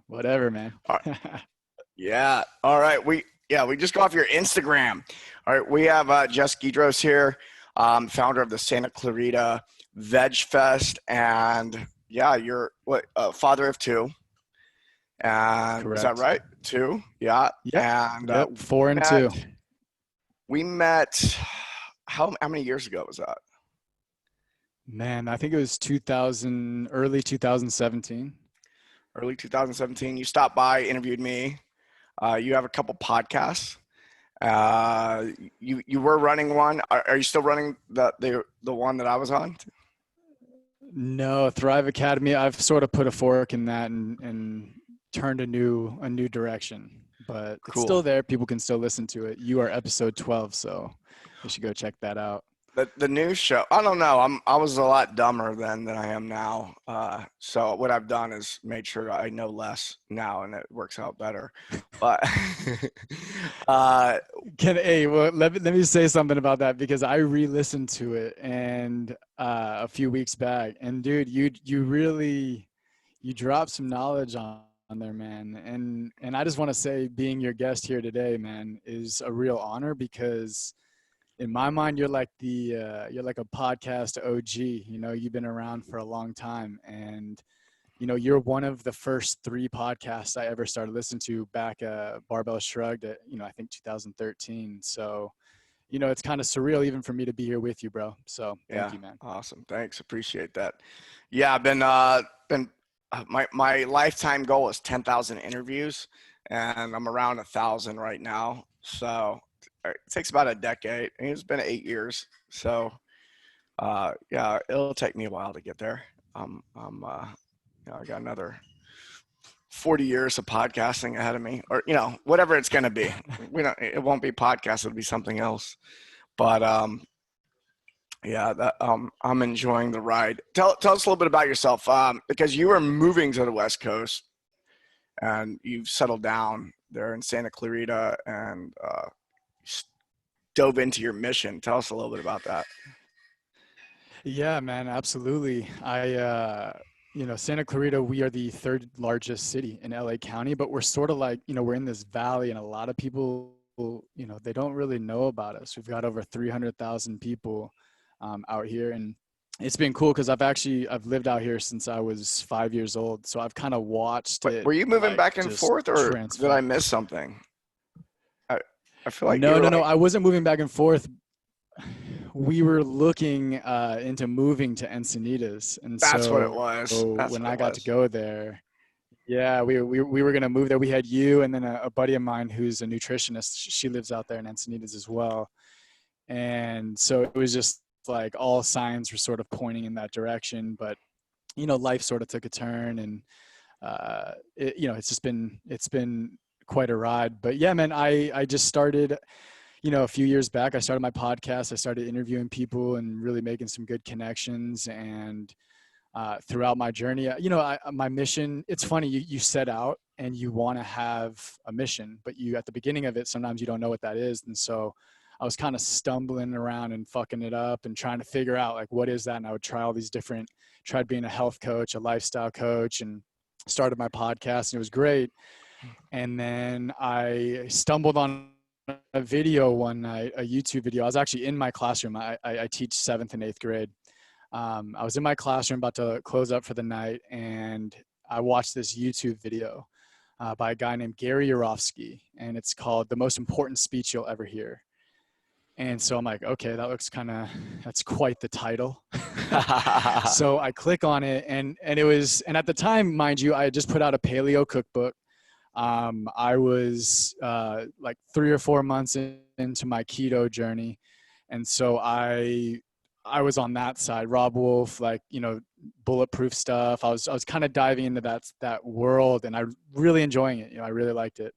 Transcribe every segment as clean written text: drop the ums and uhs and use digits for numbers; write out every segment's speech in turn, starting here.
Whatever, man. Uh, yeah. All right. We just go off your Instagram. All right. We have Jess Guidroz here, founder of the Santa Clarita Veg Fest, and yeah, you're what father of two. And is that Correct. right? Two. Yeah. Yep. And Yep. 4 and 2. we met. How many years ago was that? Man, I think it was 2000, early 2017. Early 2017. You stopped by, interviewed me. You have a couple podcasts. You were running one. Are you still running the one that I was on? No, Thrive Academy. I've sort of put a fork in that and turned a new direction, but it's Cool. still there. People can still listen to it. You are episode 12, so you should go check that out. The news show. I don't know. I was a lot dumber then than I am now. So what I've done is made sure I know less now, and it works out better. But uh, Well, let me say something about that because I re-listened to it and a few weeks back, and dude, you really you dropped some knowledge on there, man. And I just want to say, being your guest here today, man, is a real honor because in my mind, you're like a podcast OG. You've been around for a long time, and you're one of the first three podcasts I ever started listening to back Barbell Shrugged at, I think 2013. So, it's kind of surreal even for me to be here with you, bro. So thank yeah, you, man. awesome. Thanks, appreciate that. Yeah, I've been my lifetime goal is 10,000 interviews, and I'm around 1,000 right now. So it takes about a decade. And it's been 8 years. So yeah, it'll take me a while to get there. I got another 40 years of podcasting ahead of me, or whatever it's going to be. It won't be podcast, it'll be something else. But yeah, I'm enjoying the ride. Tell us a little bit about yourself, because you are moving to the West Coast and you've settled down there in Santa Clarita and dove into your mission. Tell us a little bit about that. Yeah, man, absolutely. Santa Clarita, we are the third largest city in LA County, but we're sort of like, we're in this valley and a lot of people, they don't really know about us. We've got over 300,000 people out here, and it's been cool because I've lived out here since I was 5 years old. So I've kind of watched Wait, it were you moving like back and just forth, or did transform. I miss something? I, I feel like you No, were no, no. like, I wasn't moving back and forth. We were looking into moving to Encinitas, and that's what it so was. That's when what I it got to was. go there, yeah, we were gonna move there. We had you, and then a buddy of mine who's a nutritionist. She lives out there in Encinitas as well, and so it was just like all signs were sort of pointing in that direction. But life sort of took a turn, and it's been quite a ride. But yeah, man, I just started. A few years back, I started my podcast. I started interviewing people and really making some good connections. And throughout my journey, my mission, it's funny, you set out and you want to have a mission, but at the beginning of it, sometimes you don't know what that is. And so I was kind of stumbling around and fucking it up and trying to figure out like, what is that? And I would try all these tried being a health coach, a lifestyle coach, and started my podcast, and it was great. And then I stumbled on a video one night, a YouTube video. I was actually in my classroom. I teach 7th and 8th grade. I was in my classroom about to close up for the night, and I watched this YouTube video by a guy named Gary Yourofsky, and it's called "The Most Important Speech You'll Ever Hear." And so I'm like, okay, that's quite the title. So I click on it, and at the time, mind you, I had just put out a paleo cookbook. I was like 3 or 4 months into my keto journey, and so I was on that side. Rob Wolf, like bulletproof stuff. I was kind of diving into that world, and I really enjoying it. I really liked it.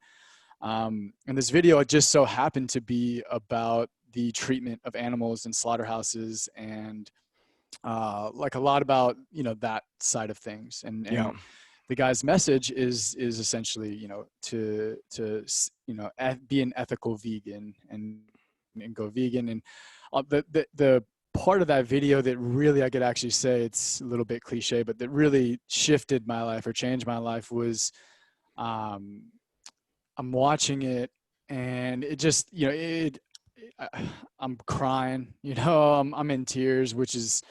And this video, it just so happened to be about the treatment of animals in slaughterhouses, and like a lot about that side of things. And yeah, the guy's message is essentially to be an ethical vegan and go vegan. And the part of that video that really, I could actually say, it's a little bit cliche, but that really shifted my life or changed my life was um, I'm watching it, and it just, I'm crying, I'm in tears, which is,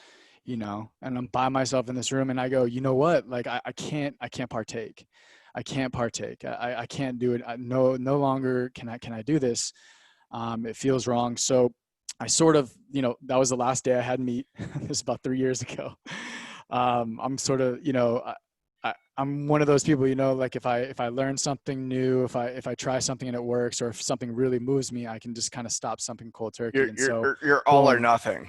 and I'm by myself in this room, and I go, you know what? Like, I can't partake. I can't partake. I can't do it. No longer can I do this. It feels wrong. So I sort of, that was the last day I had meat. This was about 3 years ago. I'm sort of, I'm one of those people, like if I learn something new, if I try something and it works, or if something really moves me, I can just kind of stop something cold turkey. And so, You're all or boom, nothing.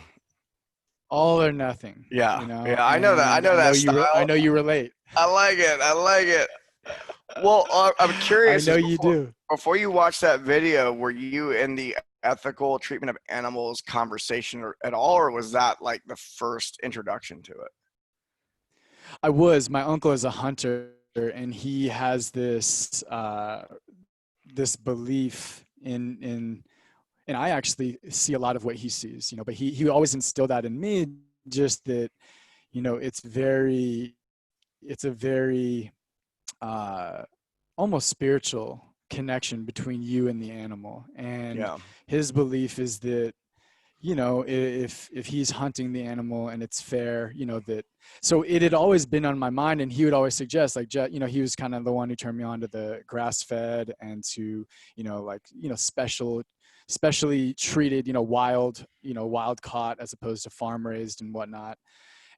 all or nothing. Yeah, yeah, I know that. I And know that I style. know you relate. I like it. I like it. Well, I'm I curious. know you do. Before you watched that video, were you in the ethical treatment of animals conversation at all, or was that like the first introduction to it? My uncle is a hunter, and he has this belief in, and I actually see a lot of what he sees, but he always instilled that in me, just that, it's a very almost spiritual connection between you and the animal. And Yeah, his belief is that, if he's hunting the animal and it's fair, that, so it had always been on my mind, and he would always suggest, like, he was kind of the one who turned me on to the grass fed, and to, specially treated, wild caught, as opposed to farm raised and whatnot.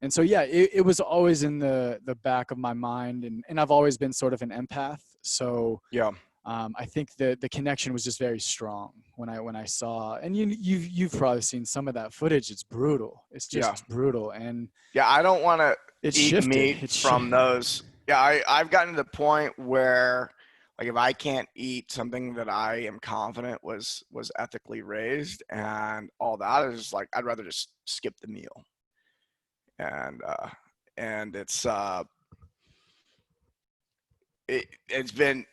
And so, yeah, it was always in the back of my mind, and I've always been sort of an empath. So yeah, I think the connection was just very strong when I saw, and you've probably seen some of that footage. It's brutal. It's yeah, just brutal, and yeah. I don't want to it eat shifted. meat from those. Yeah, I've gotten to the point where, like, if I can't eat something that I am confident was ethically raised and all that, is like I'd rather just skip the meal. And it's it's been,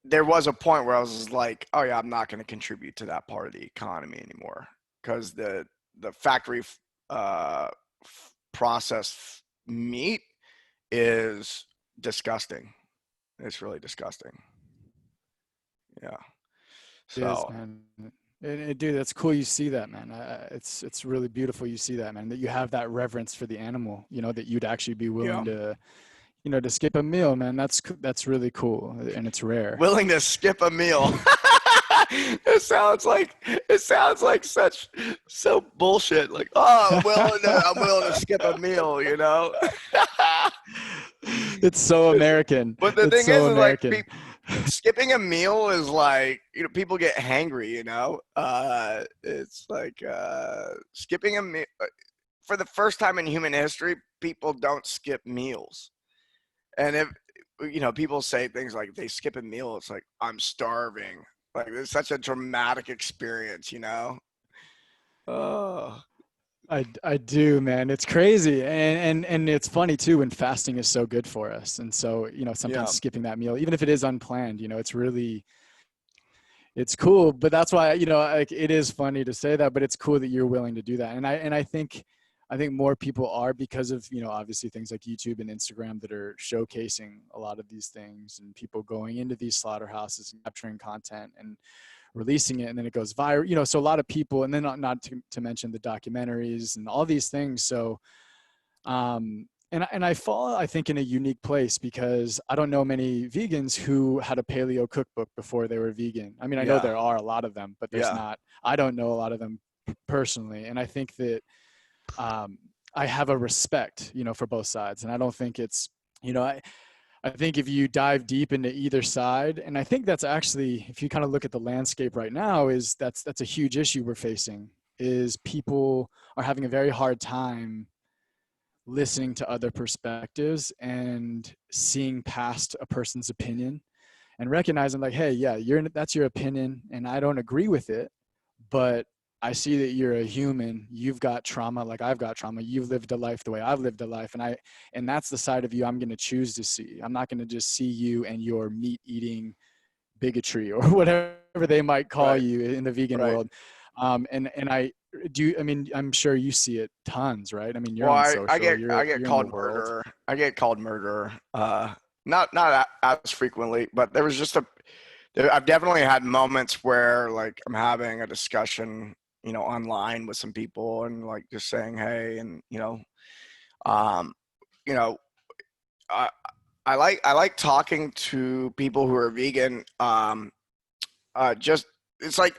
there was a point where I was just like, oh yeah, I'm not going to contribute to that part of the economy anymore, because the factory uh, processed meat is disgusting. It's really disgusting. Yeah. It is, So man. And dude, that's cool. You see that, man. It's really beautiful. You see that, man. That you have that reverence for the animal. That you'd actually be yeah, willing to, to skip a meal, man. That's really cool, and it's rare. willing to skip a meal. It sounds like so bullshit. Like, oh, I'm willing to skip a meal, you know. It's so American. But the It's thing so is like American. skipping a meal is like, people get hangry, you know. It's like skipping a meal for the first time in human history. People don't skip meals, and if people say things like they skip a meal, it's like, I'm starving. Like, it's such a dramatic experience, you know. Oh, I do, man. It's crazy. And it's funny too, when fasting is so good for us. And so, sometimes yeah, skipping that meal, even if it is unplanned, it's cool. But that's why, like, it is funny to say that, but it's cool that you're willing to do that. And I think more people are, because of, obviously things like YouTube and Instagram that are showcasing a lot of these things, and people going into these slaughterhouses and capturing content and releasing it, and then it goes viral, so a lot of people, and then not to mention the documentaries and all these things. So and I fall, I think, in a unique place, because I don't know many vegans who had a paleo cookbook before they were vegan. I mean, I know yeah, there are a lot of them, but yeah, I don't know a lot of them personally. And I think that I have a respect, for both sides. And I don't think it's, I think if you dive deep into either side, and I think that's actually, if you kind of look at the landscape right now, is that's a huge issue we're facing, is people are having a very hard time listening to other perspectives and seeing past a person's opinion, and recognizing, like, hey, yeah, that's your opinion and I don't agree with it, but I see that you're a human. You've got trauma like I've got trauma. You've lived a life the way I've lived a life. And that's the side of you I'm going to choose to see. I'm not going to just see you and your meat eating bigotry, or whatever they might call right, you in the vegan right. world. And I do, I mean, I'm sure you see it tons, right? I mean, you're Well, on I social, get you're in the called world. murderer. I get called murderer not as frequently, but there was just I've definitely had moments where like I'm having a discussion, online with some people and like just saying, hey, and um, you know, I I like talking to people who are vegan. Just it's like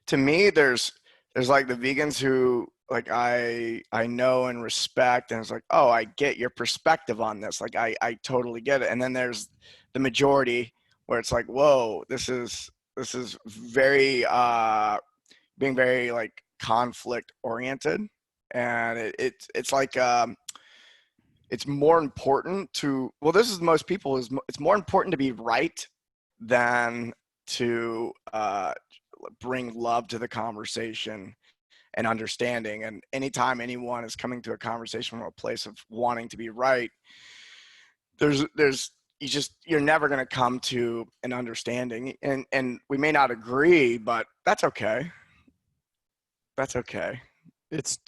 to me, there's like the vegans who like I know and respect, and it's like, oh, I get your perspective on this. Like I totally get it. And then there's the majority where it's like, whoa, this is very being very like conflict oriented, and it's like it's more important to, well, this is most people, it's more important to be right than to bring love to the conversation and understanding. And anytime anyone is coming to a conversation from a place of wanting to be right, there's you're never going to come to an understanding, and we may not agree, but that's okay. That's okay. It's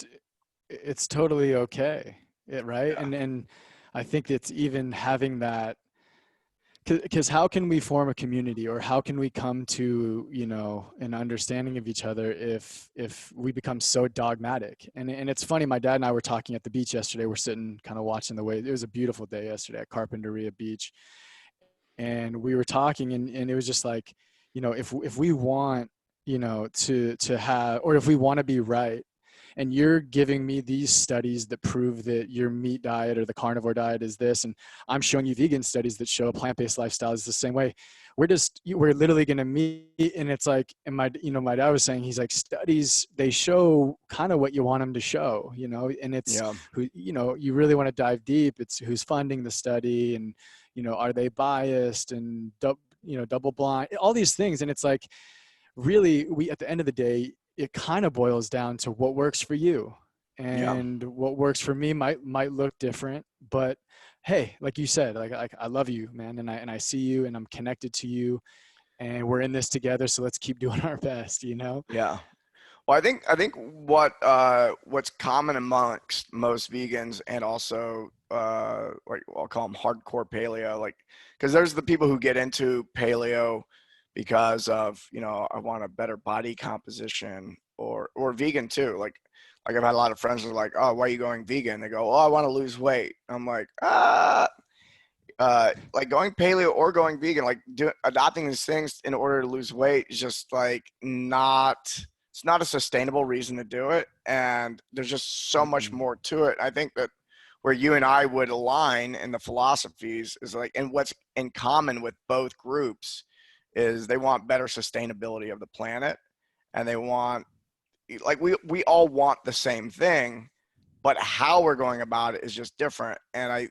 it's totally okay, right? Yeah. And I think it's even having that, because how can we form a community, or how can we come to an understanding of each other if we become so dogmatic? And it's funny, my dad and I were talking at the beach yesterday. We're sitting kind of watching the wave. It was a beautiful day yesterday at Carpinteria Beach, and we were talking, and it was just like, if we want to have, or if we want to be right, and you're giving me these studies that prove that your meat diet or the carnivore diet is this, and I'm showing you vegan studies that show a plant-based lifestyle is the same way, we're literally going to meet. And it's like, and my dad was saying, he's like, studies, they show kind of what you want them to show, and it's Yeah. who, you really want to dive deep. It's who's funding the study, and are they biased, and double blind, all these things. And it's like, really, we, at the end of the day, it kind of boils down to what works for you, Yeah. and what works for me might look different. But hey, like you said, like I love you, man, and I see you, and I'm connected to you, and we're in this together. So let's keep doing our best, Yeah. Well, I think what's common amongst most vegans, and also like I'll call them hardcore paleo, like, because there's the people who get into paleo because of, I want a better body composition, or vegan too. Like I've had a lot of friends who are like, oh, why are you going vegan? They go, oh, I want to lose weight. I'm like, like going paleo or going vegan, like adopting these things in order to lose weight is just like it's not a sustainable reason to do it. And there's just so much Mm-mm. more to it. I think that where you and I would align in the philosophies is like, and what's in common with both groups is they want better sustainability of the planet, and they want, like, we all want the same thing, but how we're going about it is just different. And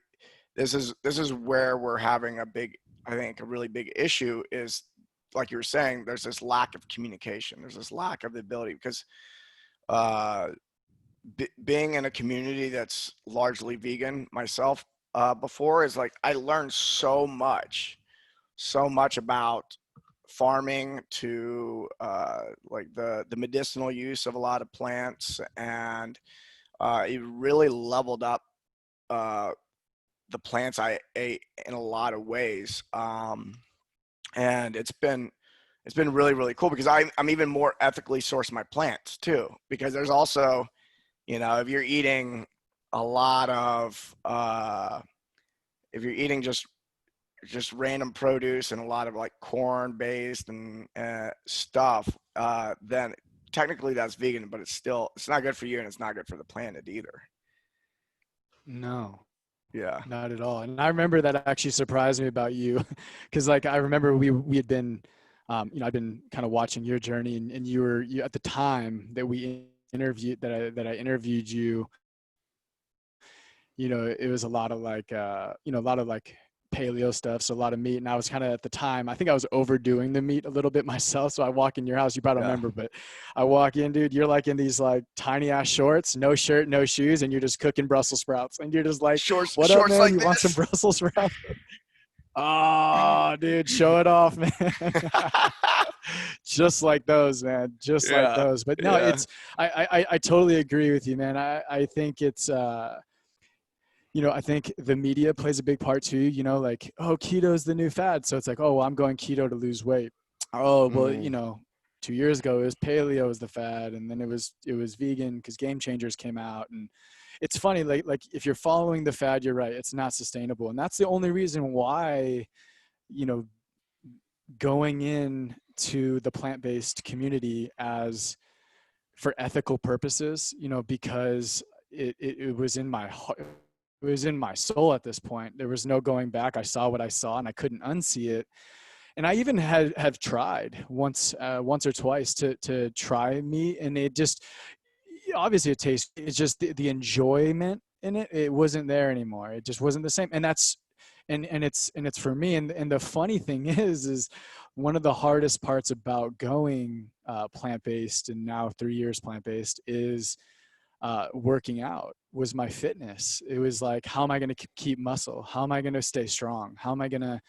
this is where we're having I think a really big issue is, like you were saying, there's this lack of communication. There's this lack of the ability, because uh, being in a community that's largely vegan myself, before, is like I learned so much about farming, to like the medicinal use of a lot of plants, and it really leveled up uh, the plants I ate in a lot of ways. And it's been really, really cool, because I'm even more ethically sourced my plants too, because there's also, if you're eating a lot of if you're eating just random produce and a lot of like corn based and stuff, then technically that's vegan, but it's not good for you, and it's not good for the planet either. No, Yeah. not at all. And I remember that actually surprised me about you, because like I remember we had been, I'd been kind of watching your journey, and you at the time that we interviewed, that I interviewed you, it was a lot of like, a lot of like paleo stuff. So a lot of meat. And I was kind of, at the time, I think I was overdoing the meat a little bit myself. So I walk in your house, you probably Yeah. remember, but I walk in, dude, you're like in these like tiny ass shorts, no shirt, no shoes, and you're just cooking Brussels sprouts. And you're just like, what up, Shorts man? like You want some this. Brussels sprouts? Oh, dude, show it off, man. Just like those, man. Just like Yeah. those. But no, Yeah. I totally agree with you, man. I think it's, I think the media plays a big part too, like, oh, keto is the new fad. So it's like, oh, well, I'm going keto to lose weight. Oh, well, Mm. 2 years ago it was paleo was the fad. And then it was vegan because Game Changers came out. And it's funny, like if you're following the fad, you're right, it's not sustainable. And that's the only reason why, you know, going in to the plant-based community as for ethical purposes, because it was in my heart, it was in my soul at this point. There was no going back. I saw what I saw and I couldn't unsee it. And I even have tried once or twice to try meat, and it just, obviously it tastes, it's just the enjoyment in it. It wasn't there anymore. It just wasn't the same. And that's, and it's for me. And the funny thing is one of the hardest parts about going plant-based, and now 3 years plant-based, is working out, was my fitness. It was like, how am I going to keep muscle? How am I going to stay strong? How am I going to,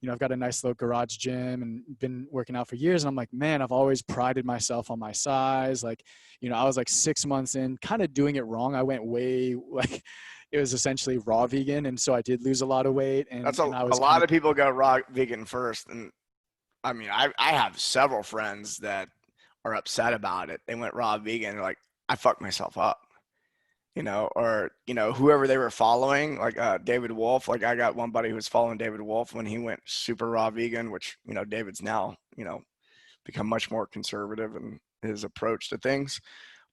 I've got a nice little garage gym and been working out for years. And I'm like, man, I've always prided myself on my size. Like, I was like 6 months in, kind of doing it wrong. I went way, like, it was essentially raw vegan. And so I did lose a lot of weight. That's And I a was lot of people go raw vegan first. And I mean, I have several friends that are upset about it. They went raw vegan. Like, I fucked myself up. Or, whoever they were following, like David Wolf. Like, I got one buddy who was following David Wolf when he went super raw vegan, which, David's now, become much more conservative in his approach to things.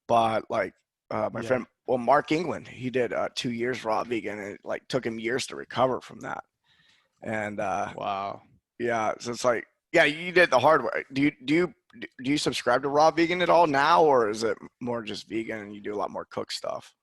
But like my friend, well, Mark England, he did 2 years raw vegan, and it like took him years to recover from that. And wow. yeah, so it's like, yeah, you did the hard way. Do you subscribe to raw vegan at all now, or is it more just vegan and you do a lot more cook stuff?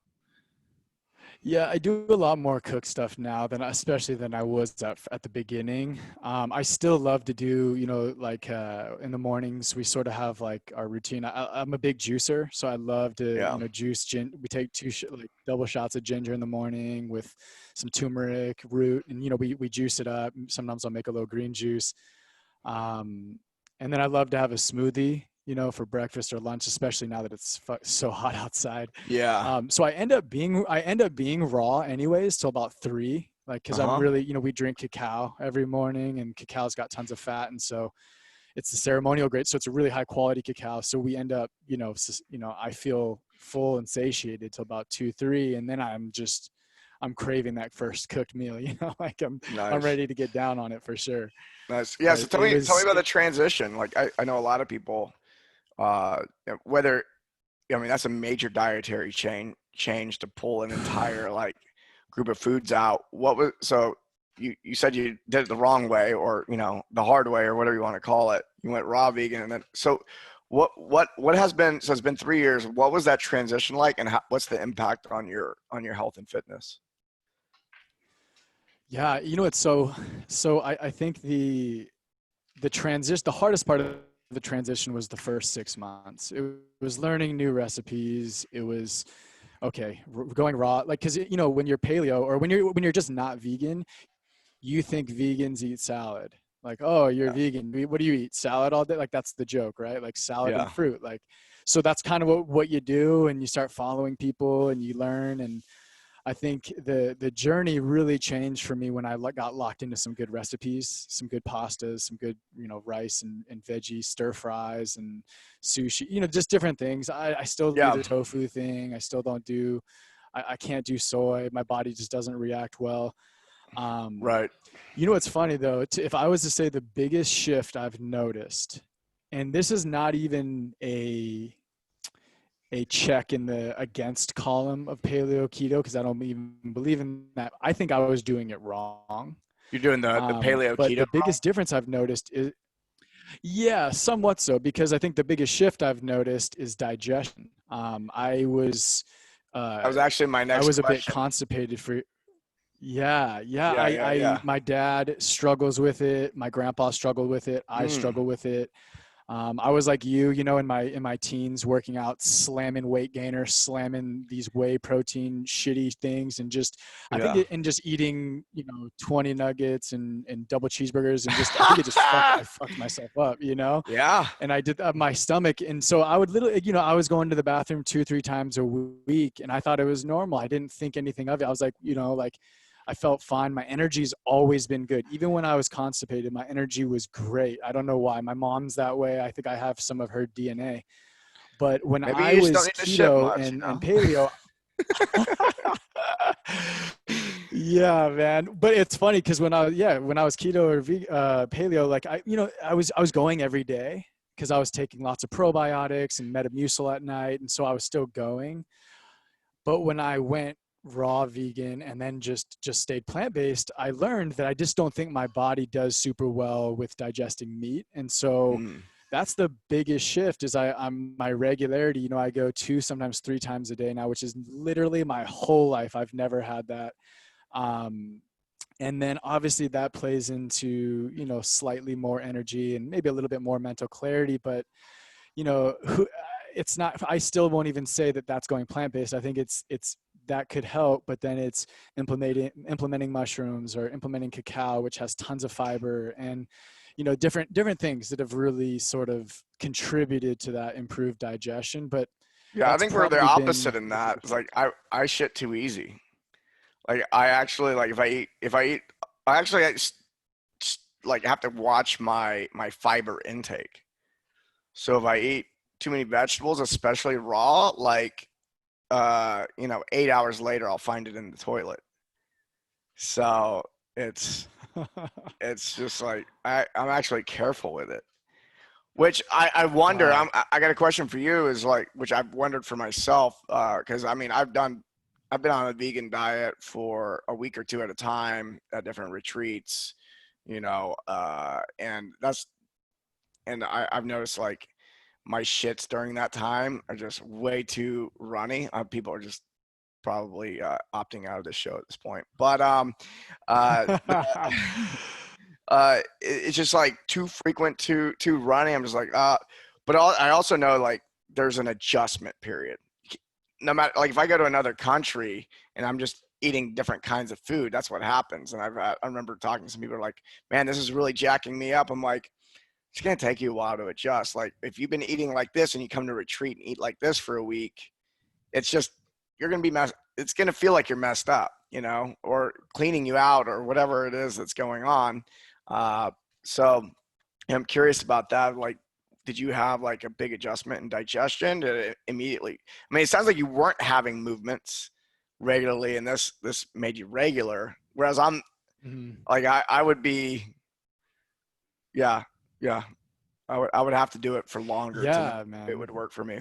Yeah, I do a lot more cook stuff now especially than I was at the beginning. I still love to do, like in the mornings, we sort of have like our routine. I'm a big juicer, so I love to, Yeah. juice gin. We take like double shots of ginger in the morning with some turmeric root, and we juice it up. Sometimes I'll make a little green juice. And then I love to have a smoothie, for breakfast or lunch, especially now that it's so hot outside. Yeah. So I end up being raw anyways till about 3, like, cause I'm really, we drink cacao every morning, and cacao's got tons of fat. And so it's the ceremonial grade. So it's a really high quality cacao. So we end up, I feel full and satiated till about 2, 3. And then I'm craving that first cooked meal, like I'm ready to get down on it for sure. Nice. Yeah. So But tell me about the transition. Like, I know a lot of people, whether, I mean, that's a major dietary change to pull an entire like group of foods out. So you said you did it the wrong way, or, the hard way, or whatever you want to call it. You went raw vegan. And then, so what has been, so it's been 3 years. What was that transition like, and what's the impact on your health and fitness? Yeah, it's so I think the transition, the hardest part of the transition was the first 6 months. It was learning new recipes. It was, okay, going raw, like, cause when you're paleo, or when you're just not vegan, you think vegans eat salad. Like, oh, you're vegan. What do you eat? Salad all day? Like, that's the joke, right? Like salad and fruit. Like, so that's kind of what you do. And you start following people and you learn. And I think the journey really changed for me when I got locked into some good recipes, some good pastas, some good, rice and veggie stir fries and sushi, just different things. I still do the tofu thing. I still don't do, I can't do soy. My body just doesn't react well. Right. What's funny though, if I was to say the biggest shift I've noticed, and this is not even a check in the against column of paleo keto, because I don't even believe in that. I think I was doing it wrong. You're doing the paleo but keto. The biggest difference I've noticed is, yeah, somewhat so, because I think the biggest shift I've noticed is digestion. I was That was actually my next I was a question. bit constipated for, my dad struggles with it. My grandpa struggled with it. I struggle with it. I was like you, in my teens, working out, slamming weight gainer, slamming these whey protein shitty things, and just Yeah. and just eating 20 nuggets and double cheeseburgers, and just I think I fucked myself up. Yeah. And I did my stomach, and so I would literally, I was going to the bathroom 2 or 3 times a week, and I thought it was normal. I didn't think anything of it. I was like, like I felt fine. My energy's always been good. Even when I was constipated, my energy was great. I don't know why. My mom's that way. I think I have some of her DNA. But when Maybe I you just don't was need to shit keto much, and paleo, yeah, man. But it's funny because when I was keto or paleo, like I was going every day because I was taking lots of probiotics and Metamucil at night, and so I was still going. But when I went raw vegan and then just stayed plant-based, I learned that I just don't think my body does super well with digesting meat. And so Mm. that's the biggest shift is I'm my regularity. I go 2, sometimes 3 times a day now, which is literally my whole life. I've never had that. And then obviously that plays into, slightly more energy and maybe a little bit more mental clarity, but it's not, I still won't even say that that's going plant-based. I think it's that could help, but then it's implementing mushrooms or implementing cacao, which has tons of fiber, and different things that have really sort of contributed to that improved digestion. But Yeah, I that's think we're the probably opposite been in the that. biggest It's shift. like I shit too easy. Like I actually like if I eat I actually like have to watch my fiber intake. So if I eat too many vegetables, especially raw, like 8 hours later I'll find it in the toilet. So it's it's just like I'm actually careful with it. Which I wonder. Wow. I got a question for you. Is like which I've wondered for myself because I mean I've been on a vegan diet for a week or two at a time at different retreats, and I've noticed like my shits during that time are just way too runny. People are just probably opting out of the show at this point, but uh, it's just like too frequent, too running. I'm just like, but I also know like there's an adjustment period. No matter like if I go to another country and I'm just eating different kinds of food, that's what happens. And I remember talking to some people who are like, man, this is really jacking me up. I'm like, it's gonna take you a while to adjust. Like if you've been eating like this and you come to retreat and eat like this for a week, it's just you're gonna be it's gonna feel like you're messed up, or cleaning you out or whatever it is that's going on. uh, so I'm curious about that. Like, did you have like a big adjustment in digestion? Did it immediately? I mean, it sounds like you weren't having movements regularly, and this made you regular. Whereas I'm Mhm. like I would be, yeah, yeah. I would have to do it for longer to know Yeah, if it would man. work for me.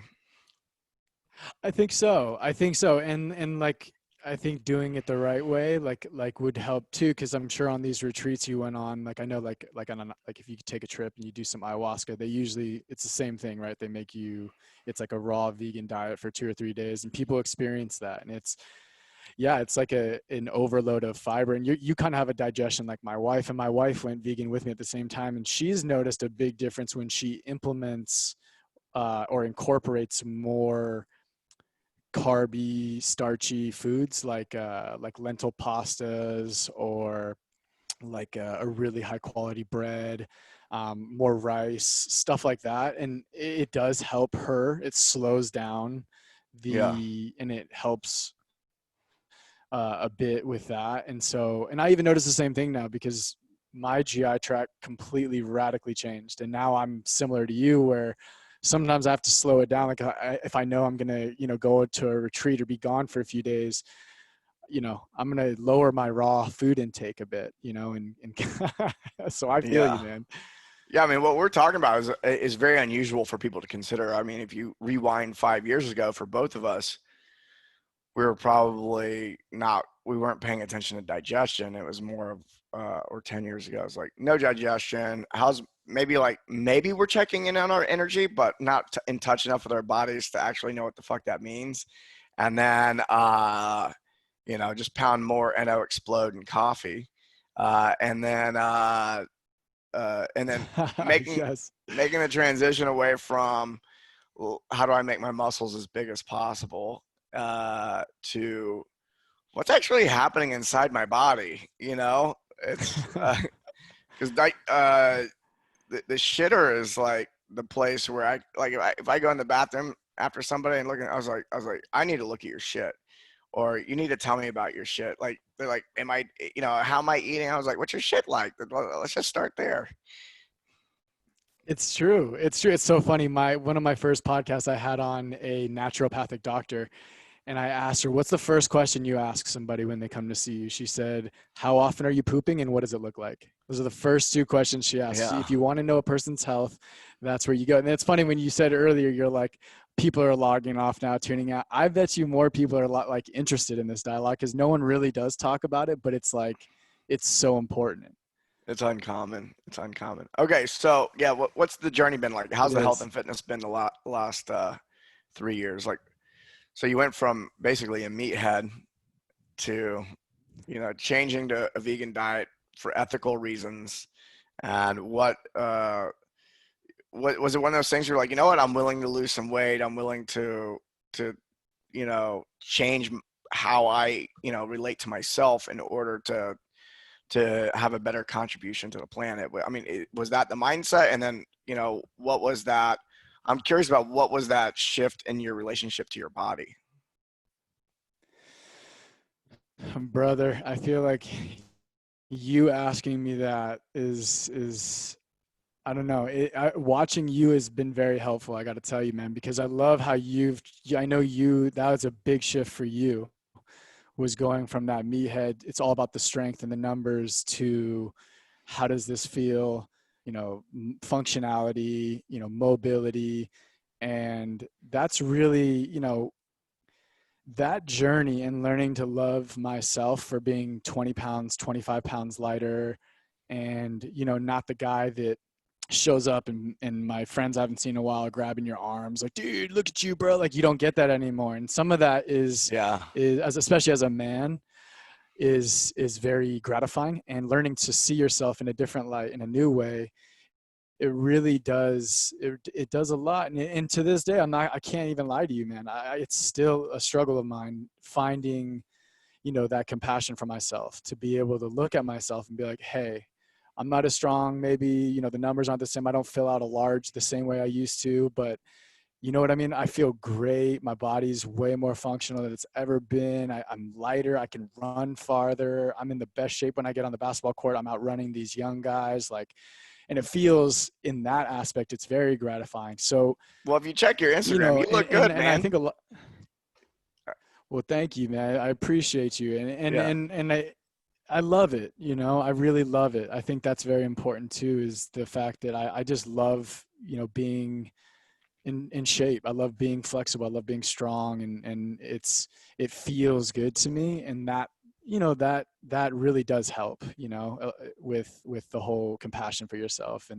I think so. I think so. And like I think doing it the right way like would help too, because I'm sure on these retreats you went on, like I know like if you take a trip and you do some ayahuasca, they usually it's the same thing, right? They make you it's like a raw vegan diet for 2 or 3 days, and people experience that, and it's like an overload of fiber, and you kind of have a digestion like my wife, and my wife went vegan with me at the same time, and she's noticed a big difference when she implements or incorporates more carby, starchy foods like lentil pastas, or like a really high quality bread, more rice, stuff like that. And it does help her. It slows down Yeah, and it helps a bit with that. And I even noticed the same thing now because my GI tract completely radically changed. And now I'm similar to you where sometimes I have to slow it down. Like if I know I'm going to, go to a retreat or be gone for a few days, I'm going to lower my raw food intake a bit, and so I feel you, yeah. man. Yeah, I mean, what we're talking about is very unusual for people to consider. I mean, if you rewind 5 years ago for both of us, we were probably not, we weren't paying attention to digestion. It was more of, or 10 years ago, it's like no digestion. Maybe we're checking in on our energy, but not in touch enough with our bodies to actually know what the fuck that means. And then, just pound more NO explode in coffee. And then making Yes. making the transition away from how do I make my muscles as big as possible to what's actually happening inside my body. It's because the shitter is like the place where I like if I go in the bathroom after somebody and looking, I was like, I need to look at your shit, or you need to tell me about your shit. Like they're like, am I, how am I eating? I was like, what's your shit like? Let's just start there. It's true. It's true. It's so funny. One of my first podcasts, I had on a naturopathic doctor, and I asked her, "What's the first question you ask somebody when they come to see you?" She said, "How often are you pooping, and what does it look like?" Those are the first two questions she asked. Yeah, If you want to know a person's health, that's where you go. And it's funny when you said earlier, you're like, people are logging off now, tuning out. I bet you more people are a lot like interested in this dialogue because no one really does talk about it, but it's like it's so important. it's uncommon. It's uncommon. Okay, so yeah, what's the journey been like? How's It the health is. and fitness been the last 3 years? Like, so you went from basically a meathead to, changing to a vegan diet for ethical reasons. And what was it, one of those things you're like, you know what, I'm willing to lose some weight. I'm willing to, change how I, relate to myself in order to have a better contribution to the planet. I mean, was that the mindset? And then, what was that? I'm curious about what was that shift in your relationship to your body? Brother, I feel like you asking me that is I don't know. Watching you has been very helpful. I got to tell you, man, because I love how I know that was a big shift for you, was going from that meathead. It's all about the strength and the numbers to how does this feel, functionality, mobility. And that's really, that journey and learning to love myself for being 20 pounds, 25 pounds lighter, and, not the guy that shows up and my friends I haven't seen in a while grabbing your arms like, dude, look at you, bro. Like, you don't get that anymore. And some of that Yeah. is especially as a man, is very gratifying, and learning to see yourself in a different light, in a new way. It really does. It does a lot. And to this day, I can't even lie to you, man. It's still a struggle of mine finding, that compassion for myself, to be able to look at myself and be like, hey, I'm not as strong. Maybe, the numbers aren't the same. I don't fill out a large the same way I used to, but you know what I mean? I feel great. My body's way more functional than it's ever been. I'm lighter. I can run farther. I'm in the best shape when I get on the basketball court. I'm out running these young guys. Like, and it feels, in that aspect, it's very gratifying. So, Well, if you check your Instagram, you and, look and, good, and I man. think a lot, well, thank you, man. I appreciate you. Yeah. And I love it. I really love it. I think that's very important too, is the fact that I just love, being in shape. I love being flexible. I love being strong, and it feels good to me. And that, that really does help, with the whole compassion for yourself.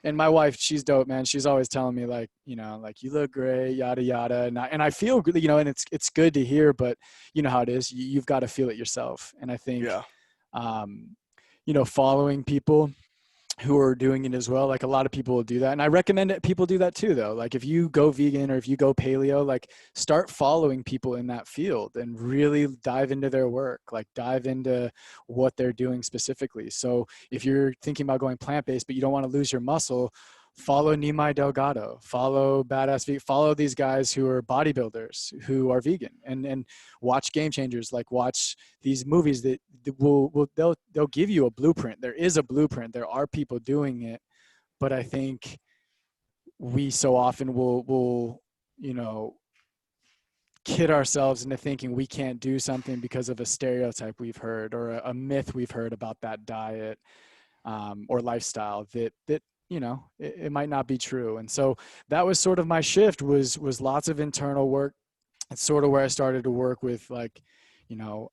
And my wife, she's dope, man. She's always telling me like, like, you look great, yada yada. And I feel good, and it's good to hear, but you know how it is. You've got to feel it yourself. And I think, Yeah. um, following people who are doing it as well. Like, a lot of people will do that. And I recommend that people do that too, though. Like, if you go vegan or if you go paleo, like, start following people in that field and really dive into their work, like dive into what they're doing specifically. So if you're thinking about going plant-based, but you don't want to lose your muscle, follow Nimai Delgado, follow Badass Vegan, follow these guys who are bodybuilders who are vegan, and watch Game Changers, like watch these movies that they'll give you a blueprint. There is a blueprint. There are people doing it, but I think we so often will you know kid ourselves into thinking we can't do something because of a stereotype we've heard, or a myth we've heard about that diet, or lifestyle, that it might not be true. And so that was sort of my shift, was lots of internal work. It's sort of where I started to work with, like, a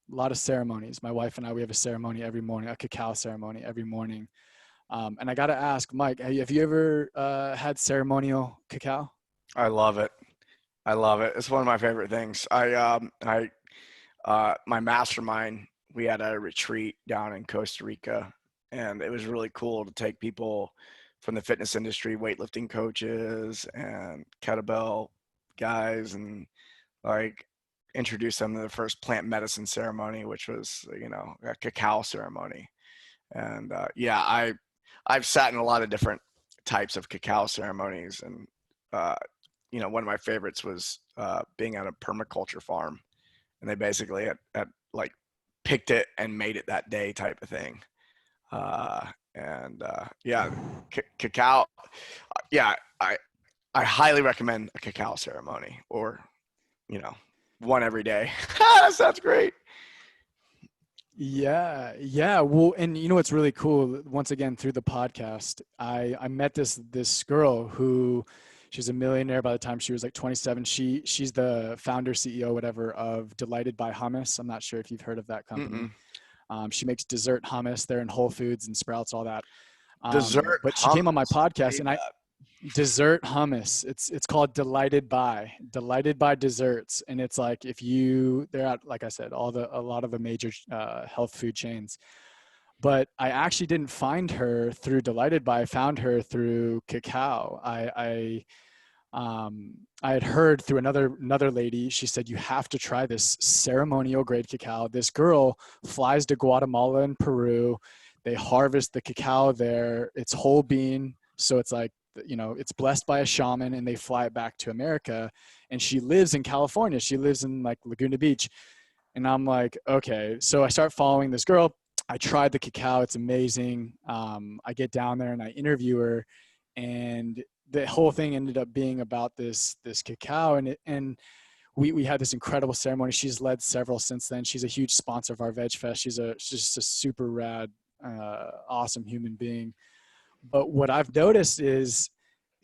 lot of ceremonies. My wife and I, we have a ceremony every morning, a cacao ceremony every morning. And I got to ask, Mike, have you ever had ceremonial cacao? I love it. I love it. It's one of my favorite things. My mastermind, we had a retreat down in Costa Rica, and it was really cool to take people from the fitness industry, weightlifting coaches and kettlebell guys, and like introduced them to the first plant medicine ceremony, which was, a cacao ceremony. And yeah, I've sat in a lot of different types of cacao ceremonies, and one of my favorites was being at a permaculture farm, and they basically had like picked it and made it that day type of thing. Yeah, cacao. Yeah, I highly recommend a cacao ceremony, or one every day. That sounds great. Yeah. Well, and you know what's really cool? Once again, through the podcast, I met this girl who, she's a millionaire by the time she was like 27. She's the founder, CEO, whatever, of Delighted by Hummus. I'm not sure if you've heard of that company. She makes dessert hummus. They're in Whole Foods and Sprouts, all that. Dessert But she hummus. came on my podcast, and dessert hummus. It's called Delighted by Desserts, and it's like they're at, like I said, a lot of the major health food chains. But I actually didn't find her through Delighted by. I found her through Cacao. I had heard through another lady. She said, you have to try this ceremonial grade cacao. This girl flies to Guatemala and Peru. They harvest the cacao there. It's whole bean, so it's like, it's blessed by a shaman, and they fly it back to America. And she lives in California. She lives in like Laguna Beach. And I'm like, okay. So I start following this girl. I tried the cacao. It's amazing. I get down there and I interview her, and the whole thing ended up being about this cacao. And we had this incredible ceremony. She's led several since then. She's a huge sponsor of our Veg Fest. She's just a super rad, awesome human being. But what I've noticed is,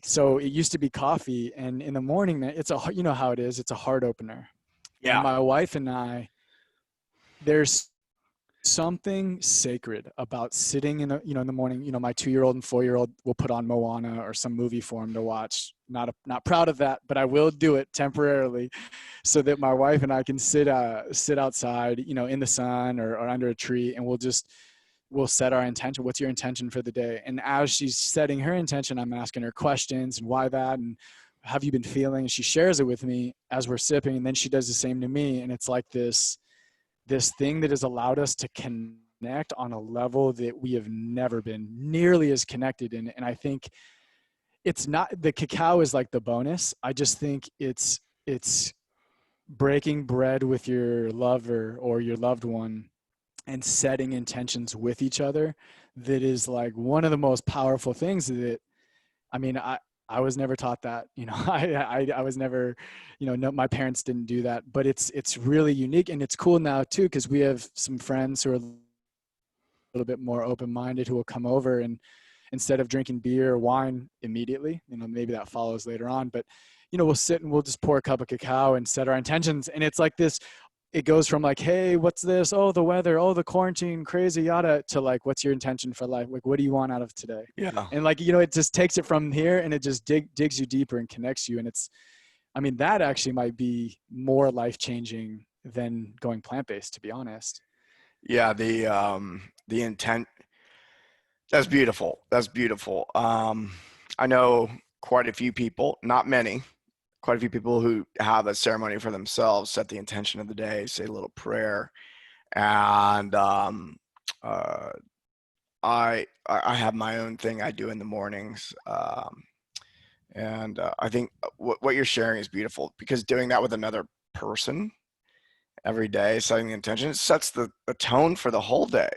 so it used to be coffee, and in the morning, you know how it is. It's a heart opener. Yeah. And my wife and I, there's something sacred about sitting in the morning. My 2-year-old and 4-year-old will put on Moana or some movie for him to watch. Not proud of that, but I will do it temporarily, so that my wife and I can sit outside, in the sun or under a tree, and we'll set our intention. What's your intention for the day? And as she's setting her intention, I'm asking her questions, and why that, and how have you been feeling? And she shares it with me as we're sipping, and then she does the same to me. And it's like this thing that has allowed us to connect on a level that we have never been nearly as connected in. And I think it's not, the cacao is like the bonus. I just think it's breaking bread with your lover or your loved one and setting intentions with each other. That is like one of the most powerful things that, I was never taught that, I was never, no, my parents didn't do that, but it's really unique, and it's cool now too, because we have some friends who are a little bit more open-minded who will come over, and instead of drinking beer or wine immediately, maybe that follows later on, but we'll sit and we'll just pour a cup of cacao and set our intentions. And it's like this, it goes from like, hey, what's this? Oh, the weather. Oh, the quarantine, crazy, yada, to like, what's your intention for life? Like, what do you want out of today? Yeah. And like, it just takes it from here, and it just digs you deeper and connects you. And it's, that actually might be more life-changing than going plant-based, to be honest. Yeah. The intent. That's beautiful. That's beautiful. I know quite a few people, not many, quite a few people who have a ceremony for themselves, set the intention of the day, say a little prayer. And I have my own thing I do in the mornings. And I think what you're sharing is beautiful, because doing that with another person every day, setting the intention, it sets the tone for the whole day.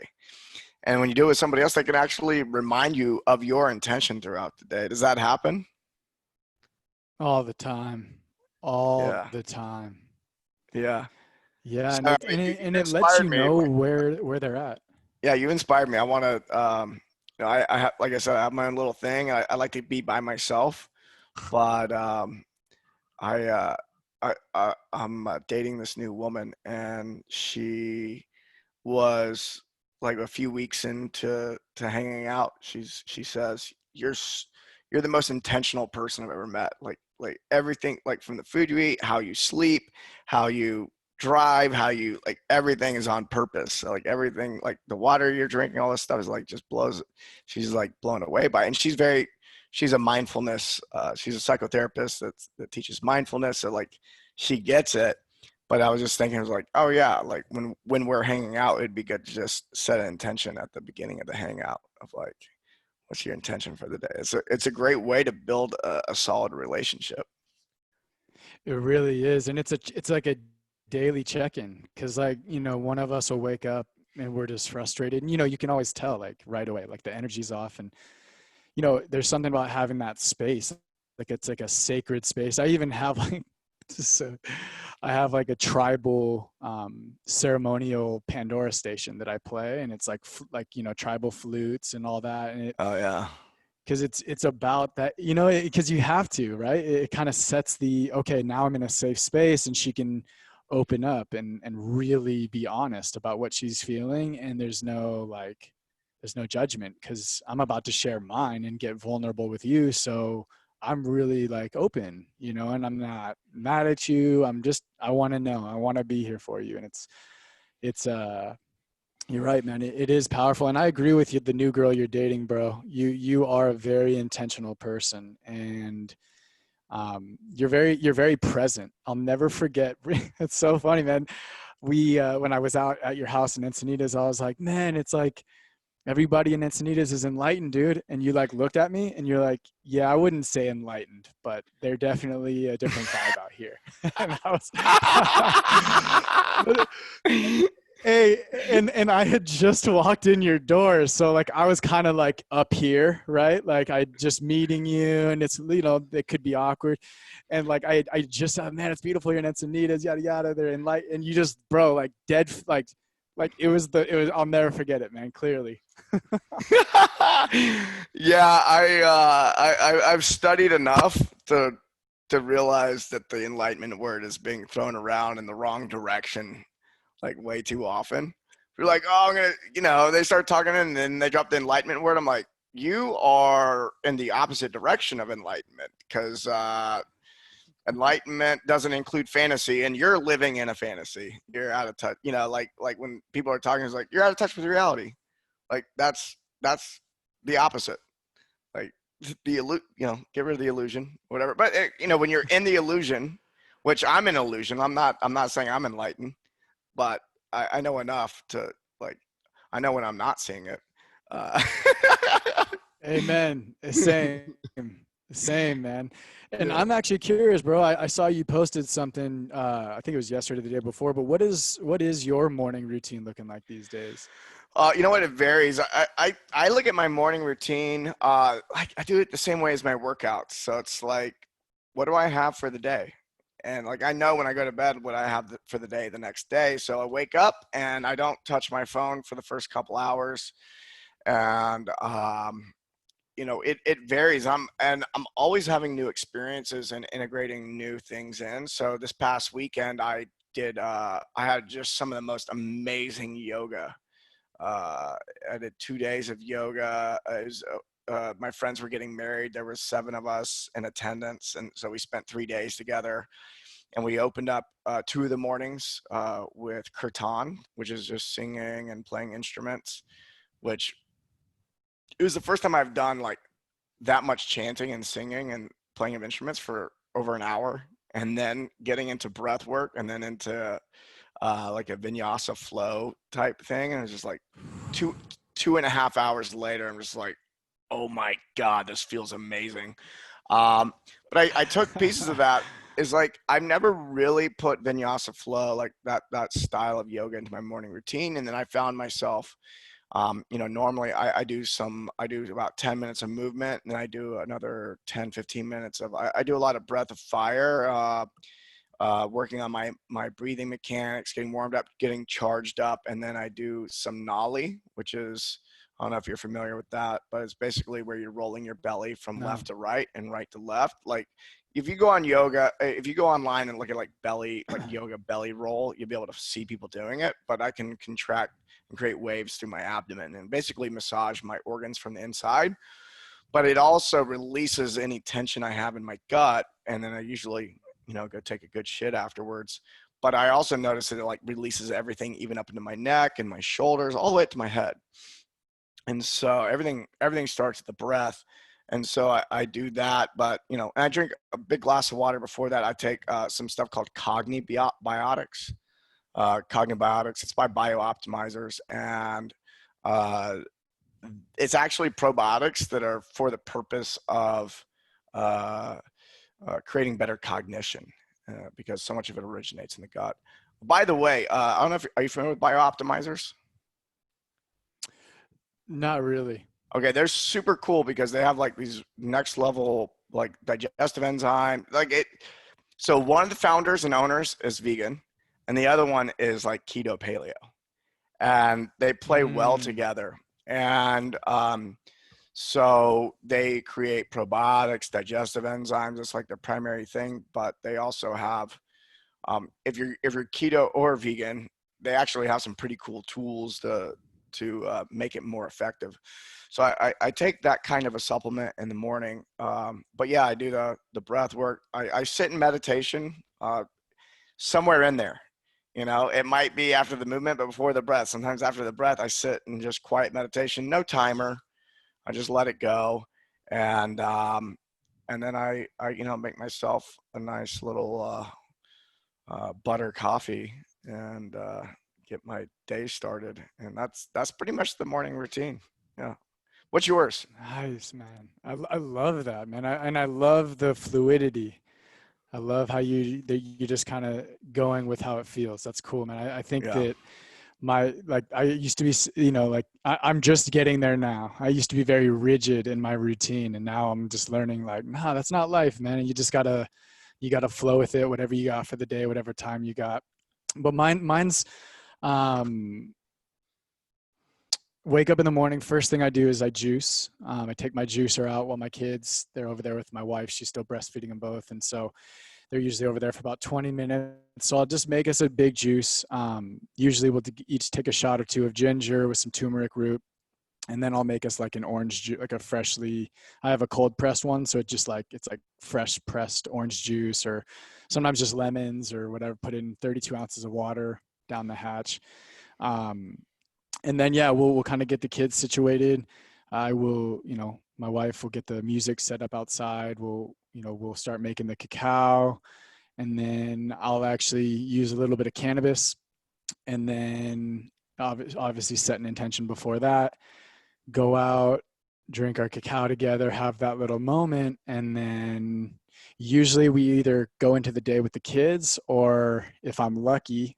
And when you do it with somebody else, they can actually remind you of your intention throughout the day. Does that happen? All the time. Yeah. The time. Yeah. Yeah. So And you it lets inspired you me. know where they're at. Yeah, you inspired me. I want to, I have, like I said, I have my own little thing. I like to be by myself, but I, I'm dating this new woman, and she was like a few weeks into hanging out. She says, you're the most intentional person I've ever met. Like everything, like from the food you eat, how you sleep, how you drive, how you, like, everything is on purpose. So like everything, like the water you're drinking, all this stuff is like just blows. She's like blown away by it. And she's very she's a mindfulness, she's a psychotherapist that teaches mindfulness. So like she gets it. But I was just thinking, I was like, oh yeah, like when we're hanging out, it'd be good to just set an intention at the beginning of the hangout of like, what's your intention for the day? It's a great way to build a solid relationship. It really is, and it's like a daily check-in because like one of us will wake up and we're just frustrated, and you can always tell like right away like the energy's off, and there's something about having that space, like it's like a sacred space. I even have like so I have like a tribal ceremonial Pandora station that I play, and it's like tribal flutes and all that, and Oh yeah. because it's about that, because you have to, right? It kind of sets the, okay, now I'm in a safe space and she can open up and really be honest about what she's feeling, and there's no judgment because I'm about to share mine and get vulnerable with you. So I'm really like open, and I'm not mad at you. I want to know, I want to be here for you. And it's you're right, man. It is powerful, and I agree with you. The new girl you're dating, bro, you are a very intentional person, and you're very present. I'll never forget. It's so funny, man. We when I was out at your house in Encinitas, I was like, man, it's like everybody in Encinitas is enlightened, dude. And you like looked at me and you're like, yeah, I wouldn't say enlightened, but they're definitely a different vibe out here. And I was, hey, and I had just walked in your door, so like I was kind of like up here, right? Like I just meeting you, and it's it could be awkward, and like I just said, man, it's beautiful here in Encinitas, yada yada. They're in light, and you just, bro, like dead, like it was. I'll never forget it, man. Clearly. Yeah, I've studied enough to realize that the enlightenment word is being thrown around in the wrong direction like way too often. You're like, oh, I'm gonna, they start talking and then they drop the enlightenment word. I'm like, you are in the opposite direction of enlightenment because enlightenment doesn't include fantasy, and you're living in a fantasy. You're out of touch. Like when people are talking, it's like you're out of touch with reality. Like that's the opposite. Like get rid of the illusion, whatever. But when you're in the illusion, which I'm in illusion, I'm not saying I'm enlightened, but I know enough to like, I know when I'm not seeing it. Uh, Amen. Same, man. And yeah. I'm actually curious, bro. I saw you posted something. I think it was yesterday, or the day before. But what is your morning routine looking like these days? You know what? It varies. I look at my morning routine. I do it the same way as my workouts. So it's like, what do I have for the day? And like I know when I go to bed what I have for the day the next day. So I wake up and I don't touch my phone for the first couple hours. And it varies. I'm always having new experiences and integrating new things in. So this past weekend I had just some of the most amazing yoga. I did 2 days of yoga. My friends were getting married. There was 7 of us in attendance, and so we spent 3 days together. And we opened up 2 of the mornings with kirtan, which is just singing and playing instruments. Which it was the first time I've done like that much chanting and singing and playing of instruments for over an hour, and then getting into breath work, and then into like a vinyasa flow type thing. And it was just like 2.5 hours later, I'm just like, oh my God, this feels amazing. But I took pieces of that. Is like I've never really put vinyasa flow, like that style of yoga, into my morning routine. And then I found myself, normally I do about 10 minutes of movement, and then I do another 10, 15 minutes of, I do a lot of breath of fire, working on my breathing mechanics, getting warmed up, getting charged up. And then I do some nollie, which is, I don't know if you're familiar with that, but it's basically where you're rolling your belly from No. left to right and right to left. Like if you go online and look at like yoga belly roll, you'll be able to see people doing it. But I can contract and create waves through my abdomen and basically massage my organs from the inside. But it also releases any tension I have in my gut. And then I usually, go take a good shit afterwards. But I also notice that it like releases everything, even up into my neck and my shoulders, all the way up to my head. And so everything starts at the breath. And so I do that, but and I drink a big glass of water before that. I take some stuff called Cognibiotics. Cognibiotics. It's by BioOptimizers, and uh, it's actually probiotics that are for the purpose of uh, creating better cognition, because so much of it originates in the gut. By the way, I don't know are you familiar with BioOptimizers? Not really. Okay, they're super cool because they have like these next level like digestive enzyme. So one of the founders and owners is vegan, and the other one is like keto paleo, and they play well Mm. together. And so they create probiotics, digestive enzymes. It's like their primary thing, but they also have, if you're keto or vegan, they actually have some pretty cool tools to make it more effective. So I take that kind of a supplement in the morning. But yeah, I do the breath work. I sit in meditation somewhere in there. It might be after the movement, but before the breath. Sometimes after the breath, I sit in just quiet meditation, no timer. I just let it go, and then I make myself a nice little butter coffee and get my day started. And that's pretty much the morning routine. Yeah. What's yours? Nice, man. I love that, man. I love the fluidity. I love how you just kind of going with how it feels. That's cool, man. I think Yeah. that I used to be, like I'm just getting there now. I used to be very rigid in my routine, and now I'm just learning like, nah, that's not life, man. And you gotta flow with it, whatever you got for the day, whatever time you got. But mine's um, wake up in the morning. First thing I do is I juice. I take my juicer out while my kids, they're over there with my wife. She's still breastfeeding them both. And so they're usually over there for about 20 minutes. So I'll just make us a big juice. Usually we'll each take a shot or two of ginger with some turmeric root. And then I'll make us like an orange juice, like I have a cold pressed one. So it's like fresh pressed orange juice, or sometimes just lemons or whatever, put in 32 ounces of water down the hatch. Um, and then, yeah, we'll kind of get the kids situated. I will, my wife will get the music set up outside. We'll start making the cacao, and then I'll actually use a little bit of cannabis, and then obviously set an intention before that, go out, drink our cacao together, have that little moment, and then usually we either go into the day with the kids, or if I'm lucky,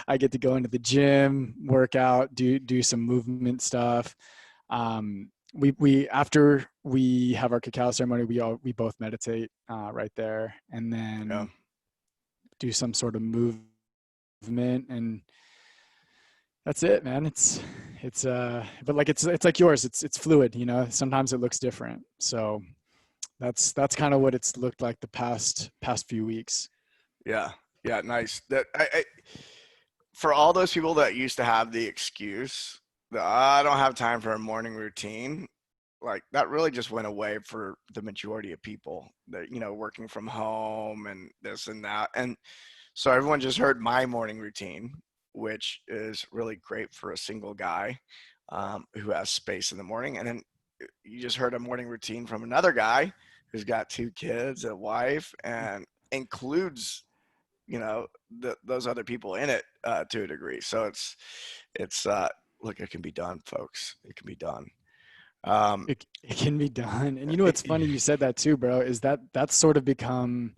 I get to go into the gym, work out, do some movement stuff. We after we have our cacao ceremony, we both meditate right there, and Yeah. then do some sort of movement, and that's it, man. But like it's like yours. It's fluid, Sometimes it looks different. So that's kind of what it's looked like the past few weeks. Yeah. Yeah. Nice. That for all those people that used to have the excuse that I don't have time for a morning routine, like that really just went away for the majority of people that, working from home and this and that. And so everyone just heard my morning routine, which is really great for a single guy who has space in the morning. And then you just heard a morning routine from another guy who's got 2 kids, a wife, and includes those other people in it to a degree. So it's look, it can be done, folks. It can be done. It can be done. And what's funny, you said that too, bro, is that's sort of become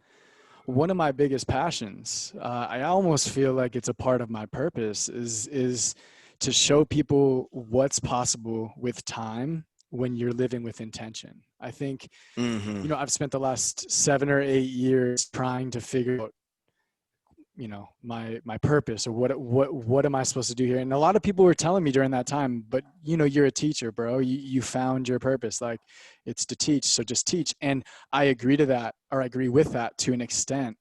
one of my biggest passions. I almost feel like it's a part of my purpose is to show people what's possible with time when you're living with intention. I think, Mm-hmm. I've spent the last 7 or 8 years trying to figure out, my purpose, or what am I supposed to do here? And a lot of people were telling me during that time, but you're a teacher, bro. You found your purpose. Like, it's to teach. So just teach. And I agree to that, or I agree with that to an extent.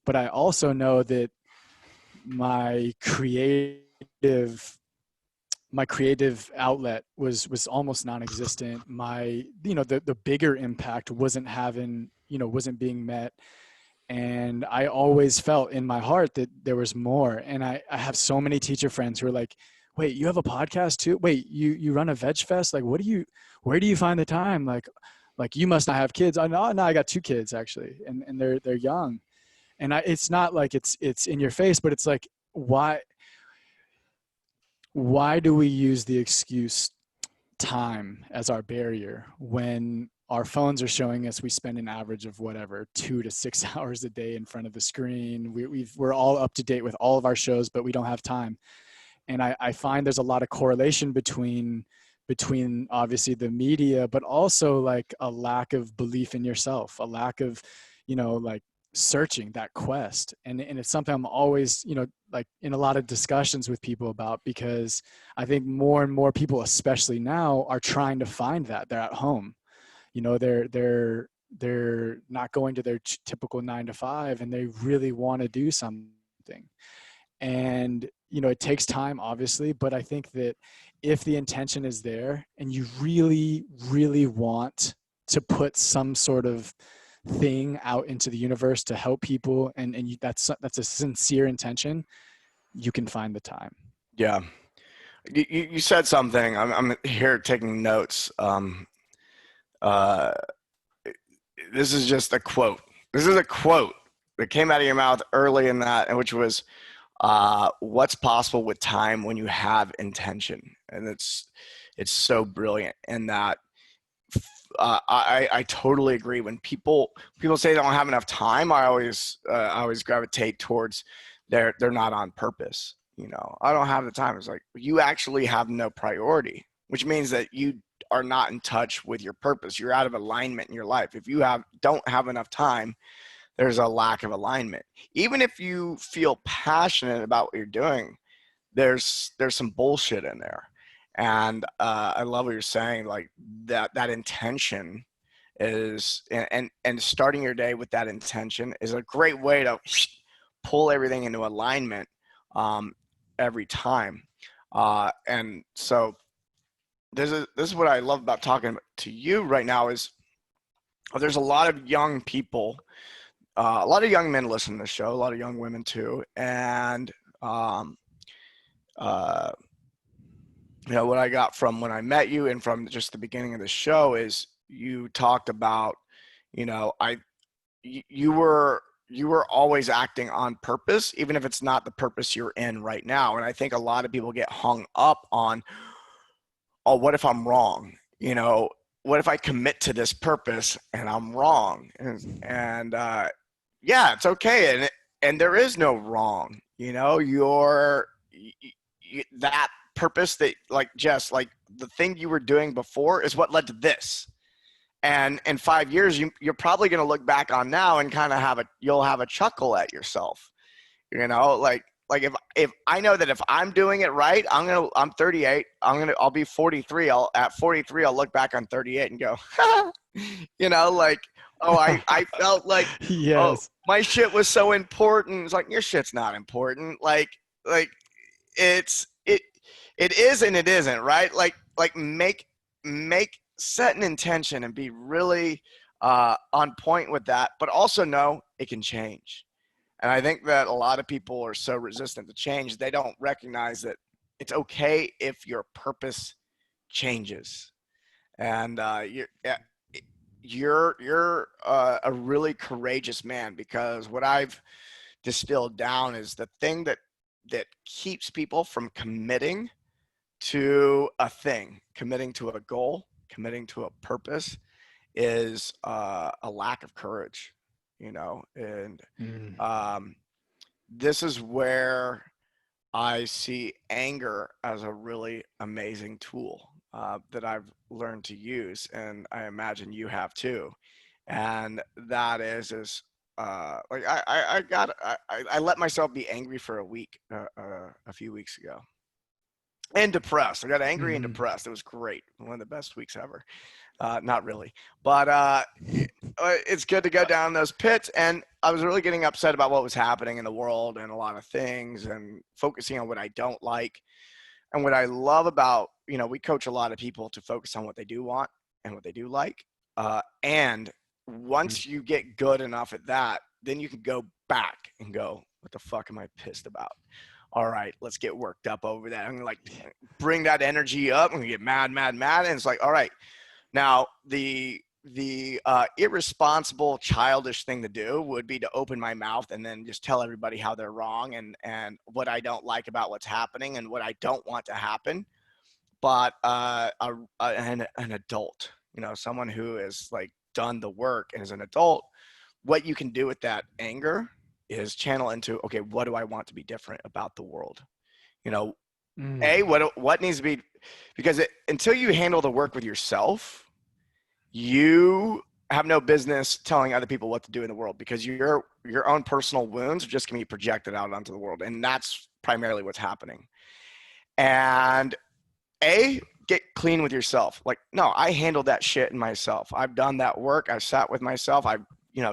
But I also know that my creative outlet was almost non-existent. My, the bigger impact wasn't being met. And I always felt in my heart that there was more. And I have so many teacher friends who are like, wait, you have a podcast too? Wait, you run a veg fest? Like, where do you find the time? Like, Like, you must not have kids. Oh, no, I got 2 kids actually. And they're young. And it's not like it's in your face, but it's like, why do we use the excuse time as our barrier when our phones are showing us we spend an average of whatever 2 to 6 hours a day in front of the screen? We're all up to date with all of our shows, but we don't have time. And I find there's a lot of correlation between obviously the media, but also like a lack of belief in yourself, a lack of, like searching that quest. And it's something I'm always, like in a lot of discussions with people about, because I think more and more people, especially now, are trying to find that. They're at home, they're not going to their typical 9 to 5, and they really want to do something. And it takes time, obviously, but I think that if the intention is there and you really, really want to put some sort of thing out into the universe to help people, and that's a sincere intention, you can find the time. Yeah. You said something. I'm here taking notes. Uh, this is just a quote. This is a quote that came out of your mouth early in that, which was, what's possible with time when you have intention. And it's so brilliant. And that I totally agree. When people say they don't have enough time, I always gravitate towards they're not on purpose. I don't have the time. It's like, you actually have no priority, which means that you are not in touch with your purpose. You're out of alignment in your life. If you don't have enough time, there's a lack of alignment. Even if you feel passionate about what you're doing, there's some bullshit in there. And I love what you're saying. Like that intention is, and starting your day with that intention is a great way to pull everything into alignment every time. And so this is what I love about talking to you right now is there's a lot of young people, a lot of young men listen to the show, a lot of young women too. And, what I got from when I met you and from just the beginning of the show is you talked about, you were always acting on purpose, even if it's not the purpose you're in right now. And I think a lot of people get hung up on, oh, what if I'm wrong? What if I commit to this purpose and I'm wrong? And yeah, it's okay. And there is no wrong, that purpose that, like Jess, like the thing you were doing before is what led to this. And in 5 years, you're probably going to look back on now and kind of you'll have a chuckle at yourself, like if I know that if I'm doing it right, I'm 38, I'll be 43. At 43, I'll look back on 38 and go, like, oh, I felt like, Yes. Oh, my shit was so important. It's like, your shit's not important. Like it is and it isn't, right? Like set an intention and be really on point with that, but also know it can change. And I think that a lot of people are so resistant to change, they don't recognize that it's okay if your purpose changes. And you're a really courageous man, because what I've distilled down is the thing that keeps people from committing to a thing, committing to a goal, committing to a purpose, is a lack of courage, and this is where I see anger as a really amazing tool that I've learned to use, and I imagine you have too. And that is like I let myself be angry for a week a few weeks ago, and depressed. I got angry and depressed. It was great. One of the best weeks ever. Not really, but it's good to go down those pits. And I was really getting upset about what was happening in the world and a lot of things, and focusing on what I don't like. And what I love about, we coach a lot of people to focus on what they do want and what they do like. And once you get good enough at that, then you can go back and go, what the fuck am I pissed about? All right, let's get worked up over that. I'm gonna like bring that energy up. I'm gonna get mad. And it's like, all right, now the the irresponsible, childish thing to do would be to open my mouth and then just tell everybody how they're wrong and what I don't like about what's happening and what I don't want to happen. But an adult, someone who has like done the work and is an adult, what you can do with that anger is channel into, okay, what do I want to be different about the world? What needs to be, because until you handle the work with yourself, you have no business telling other people what to do in the world, because your own personal wounds are just going to be projected out onto the world. And that's primarily what's happening. And get clean with yourself. Like, no, I handled that shit in myself. I've done that work. I've sat with myself. I've,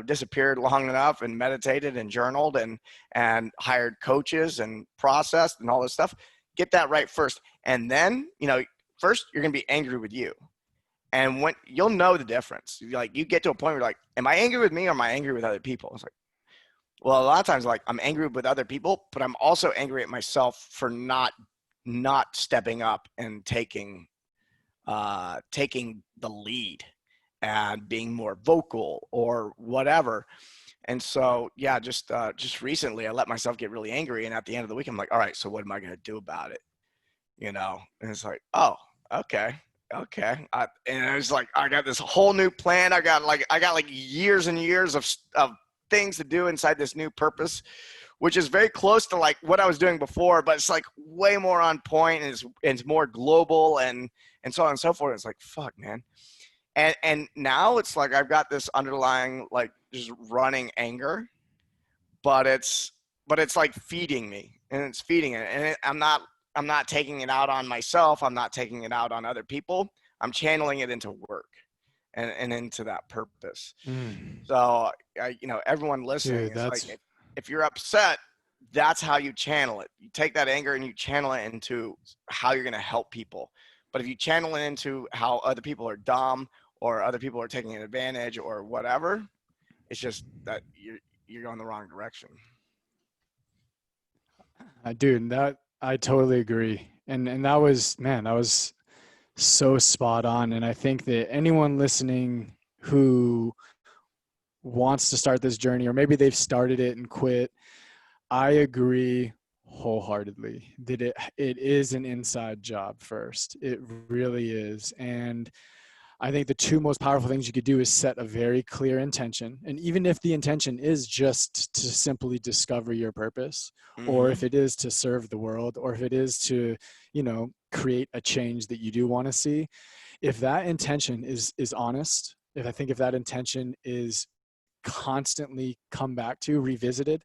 disappeared long enough and meditated and journaled and hired coaches and processed and all this stuff. Get that right first. And then, first you're going to be angry with you. And when you'll know the difference, like you get to a point where you're like, am I angry with me or am I angry with other people? It's like, well, a lot of times, like, I'm angry with other people, but I'm also angry at myself for not stepping up and taking the lead and being more vocal or whatever. And so, yeah, just recently I let myself get really angry. And at the end of the week, I'm like, all right, so what am I going to do about it? And it's like, oh, okay. And I was like, I got this whole new plan. I got like years and years of things to do inside this new purpose, which is very close to like what I was doing before, but it's like way more on point and it's more global and so on and so forth. It's like, fuck, man. And now it's like I've got this underlying like just running anger, but it's like feeding me, and it's feeding it, and I'm not taking it out on myself. I'm not taking it out on other people. I'm channeling it into work and into that purpose. So everyone listening, Dude, is like, if you're upset, that's how you channel it. You take that anger and you channel it into how you're going to help people. But if you channel it into how other people are dumb or other people are taking advantage or whatever, it's just that you're going the wrong direction. Dude, that I totally agree. And that was so spot on. And I think that anyone listening who wants to start this journey, or maybe they've started it and quit, I agree wholeheartedly that it is an inside job first. It really is. And I think the two most powerful things you could do is set a very clear intention. And even if the intention is just to simply discover your purpose, or if it is to serve the world, or if it is to, create a change that you do want to see, if that intention is honest, if that intention is constantly come back to, revisited,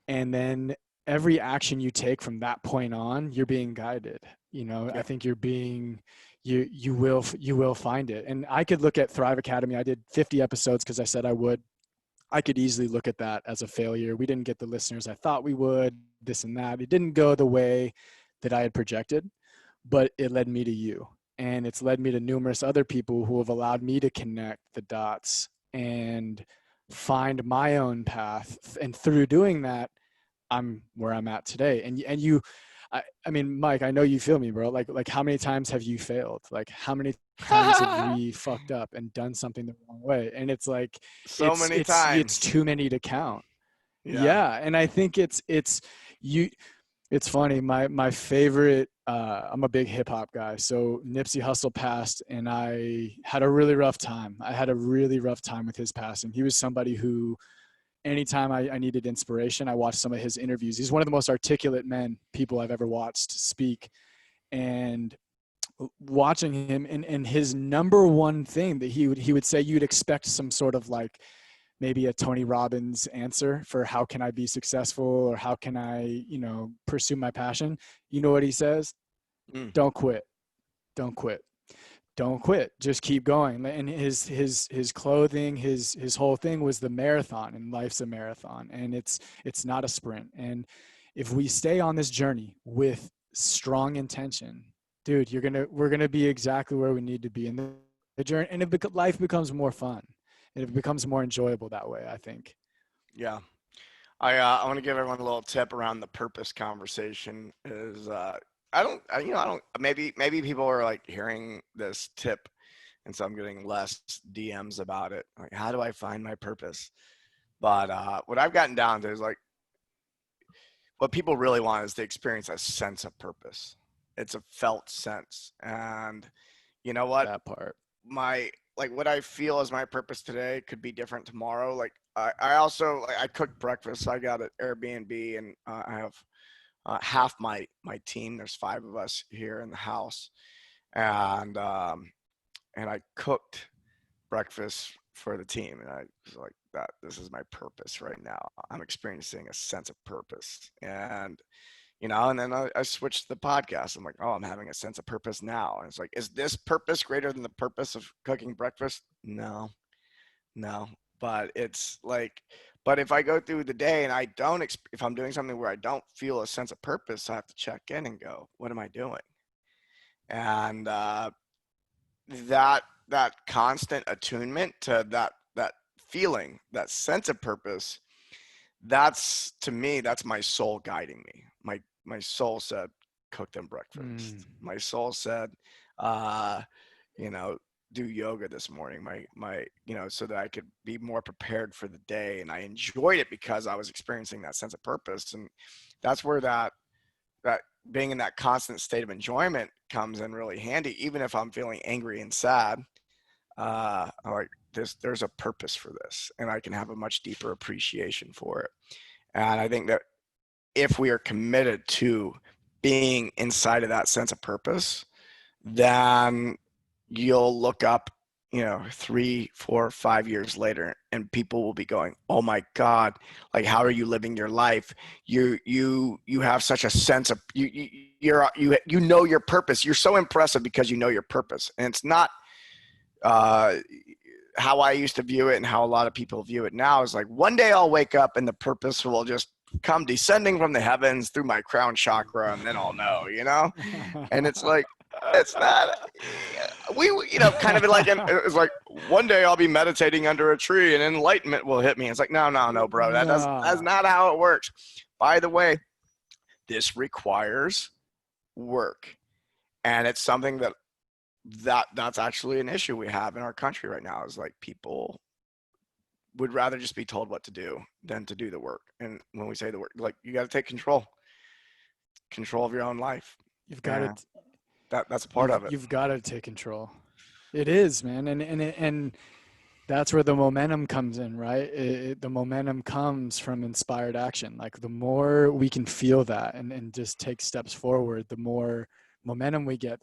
and then every action you take from that point on, you're being guided. I think you're being, you will find it. And I could look at Thrive Academy. I did 50 episodes because I said I would. I could easily look at that as a failure. We didn't get the listeners I thought we would, this and that. It didn't go the way that I had projected, but it led me to you. And it's led me to numerous other people who have allowed me to connect the dots and find my own path. And through doing that, I'm where I'm at today. And you, I mean, Mike, I know you feel me, bro. Like how many times have you failed? Like how many times have we fucked up and done something the wrong way? And it's like, so many times. It's too many to count. Yeah. And I think it's funny. My favorite, I'm a big hip hop guy. So Nipsey Hussle passed and I had a really rough time. I had a really rough time with his passing. He was somebody who, anytime I needed inspiration, I watched some of his interviews. He's one of the most articulate people I've ever watched speak. And watching him and his number one thing that he would say, you'd expect some sort of like maybe a Tony Robbins answer for how can I be successful or how can I, pursue my passion. You know what he says? Don't quit. Don't quit. Don't quit. Just keep going. And his clothing, his whole thing was the marathon, and life's a marathon, and it's not a sprint. And if we stay on this journey with strong intention, dude, we're gonna be exactly where we need to be in the journey, and life becomes more fun, and it becomes more enjoyable that way, I think. Yeah. I want to give everyone a little tip around the purpose conversation is, maybe people are like hearing this tip And so I'm getting less DMs about it. Like, how do I find my purpose? But what I've gotten down to is like, what people really want is to experience a sense of purpose. It's a felt sense. And you know what? That part. What I feel is my purpose today could be different tomorrow. Like I also, like, I cook breakfast. So I got an Airbnb, and I have half my team. There's 5 of us here in the house. And I cooked breakfast for the team, and I was like, that this is my purpose right now. I'm experiencing a sense of purpose. And and then I switched the podcast. I'm like, oh, I'm having a sense of purpose now. And it's like, is this purpose greater than the purpose of cooking breakfast? No. But it's like, but if I go through the day and I don't if I'm doing something where I don't feel a sense of purpose, I have to check in and go, what am I doing? And that constant attunement to that feeling, that sense of purpose, that's, to me, that's my soul guiding me. My soul said, cook them breakfast. My soul said, you know, do yoga this morning. So that I could be more prepared for the day. And I enjoyed it because I was experiencing that sense of purpose. And that's where that being in that constant state of enjoyment comes in really handy. Even if I'm feeling angry and sad, I'm like, there's a purpose for this, and I can have a much deeper appreciation for it. And I think that if we are committed to being inside of that sense of purpose, then you'll look up, 3, 4, 5 years later, and people will be going, oh my God, like, how are you living your life? You have such a sense of, you know your purpose. You're so impressive because you know your purpose. And it's not how I used to view it and how a lot of people view it now is like, one day I'll wake up and the purpose will just come descending from the heavens through my crown chakra, and then I'll know, And it's like, it's not, kind of like, it's like, one day I'll be meditating under a tree and enlightenment will hit me. It's like, no, bro, that's not how it works. By the way, this requires work. And it's something that's actually an issue we have in our country right now, is like, people would rather just be told what to do than to do the work. And when we say the work, like, you got to take control of your own life. You've got to, that's a part of it. You've got to take control. It is, man. And that's where the momentum comes in, right? The momentum comes from inspired action. Like, the more we can feel that and just take steps forward, the more momentum we get.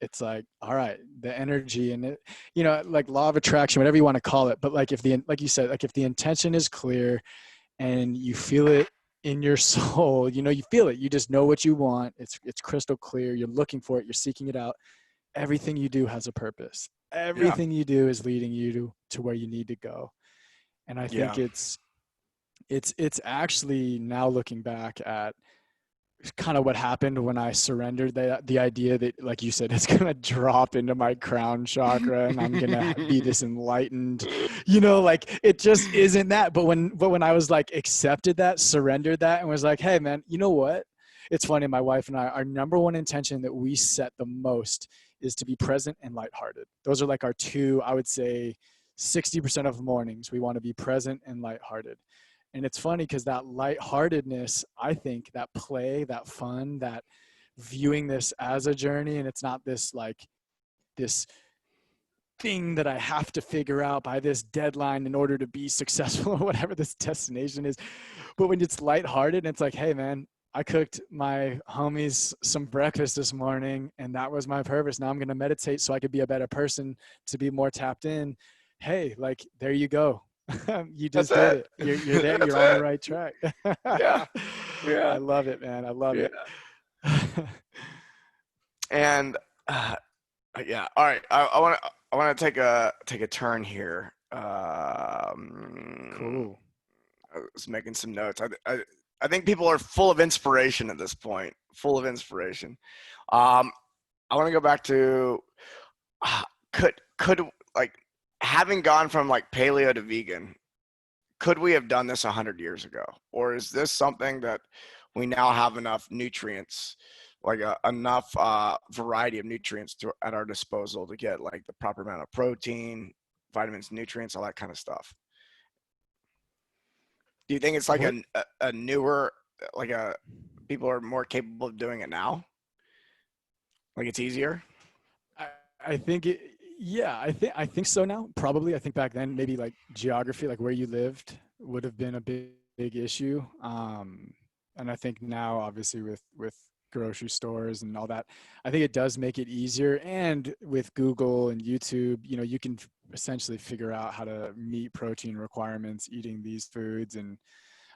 It's like, all right, the energy and it, like law of attraction, whatever you want to call it. But like, like you said, like, if the intention is clear and you feel it in your soul, you feel it, you just know what you want. It's crystal clear. You're looking for it. You're seeking it out. Everything you do has a purpose. Everything you do is leading you to where you need to go. And I think it's actually, now looking back at kind of what happened when I surrendered the idea that, like you said, it's going to drop into my crown chakra and I'm going to be this enlightened, like, it just isn't that. But when I was like, accepted that, surrendered that, and was like, hey man, you know what? It's funny. My wife and I, our number one intention that we set the most is to be present and lighthearted. Those are like our 2, I would say 60% of mornings. We want to be present and lighthearted. And it's funny because that lightheartedness, I think, that play, that fun, that viewing this as a journey, and it's not this thing that I have to figure out by this deadline in order to be successful or whatever this destination is. But when it's lighthearted and it's like, hey man, I cooked my homies some breakfast this morning and that was my purpose. Now I'm going to meditate so I could be a better person, to be more tapped in. Hey, like, there you go. You just did it. You're there. You're on the right track. Yeah. I love it, man. I love it. And all right. I want to take a turn here. Cool. I was making some notes. I think people are full of inspiration at this point. Full of inspiration. I want to go back to could like, having gone from like paleo to vegan, could we have done this 100 years ago? Or is this something that we now have enough nutrients like enough variety of nutrients at our disposal to get like the proper amount of protein, vitamins, nutrients, all that kind of stuff. Do you think it's like What a newer, like a people are more capable of doing it now? Like it's easier? I, I think it, yeah, I think so now. Probably. I think back then maybe like geography, like where you lived, would have been a big issue. And I think now, obviously, with grocery stores and all that, I think it does make it easier. And with Google and YouTube, you can essentially figure out how to meet protein requirements eating these foods. And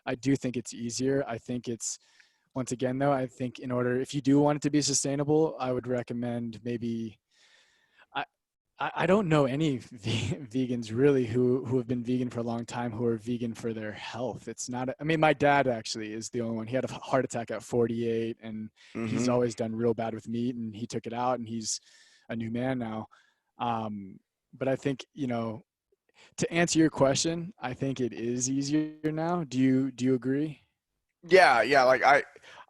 I do think it's easier. I think it's once again though, I think in order if you do want it to be sustainable, I would recommend maybe I I don't know any vegans really who have been vegan for a long time who are vegan for their health. It's not. I mean, my dad actually is the only one. He had a heart attack at 48, and he's Mm-hmm. always done real bad with meat, and he took it out, and he's a new man now. But I think to answer your question, I think it is easier now. Do you agree? Yeah, yeah. Like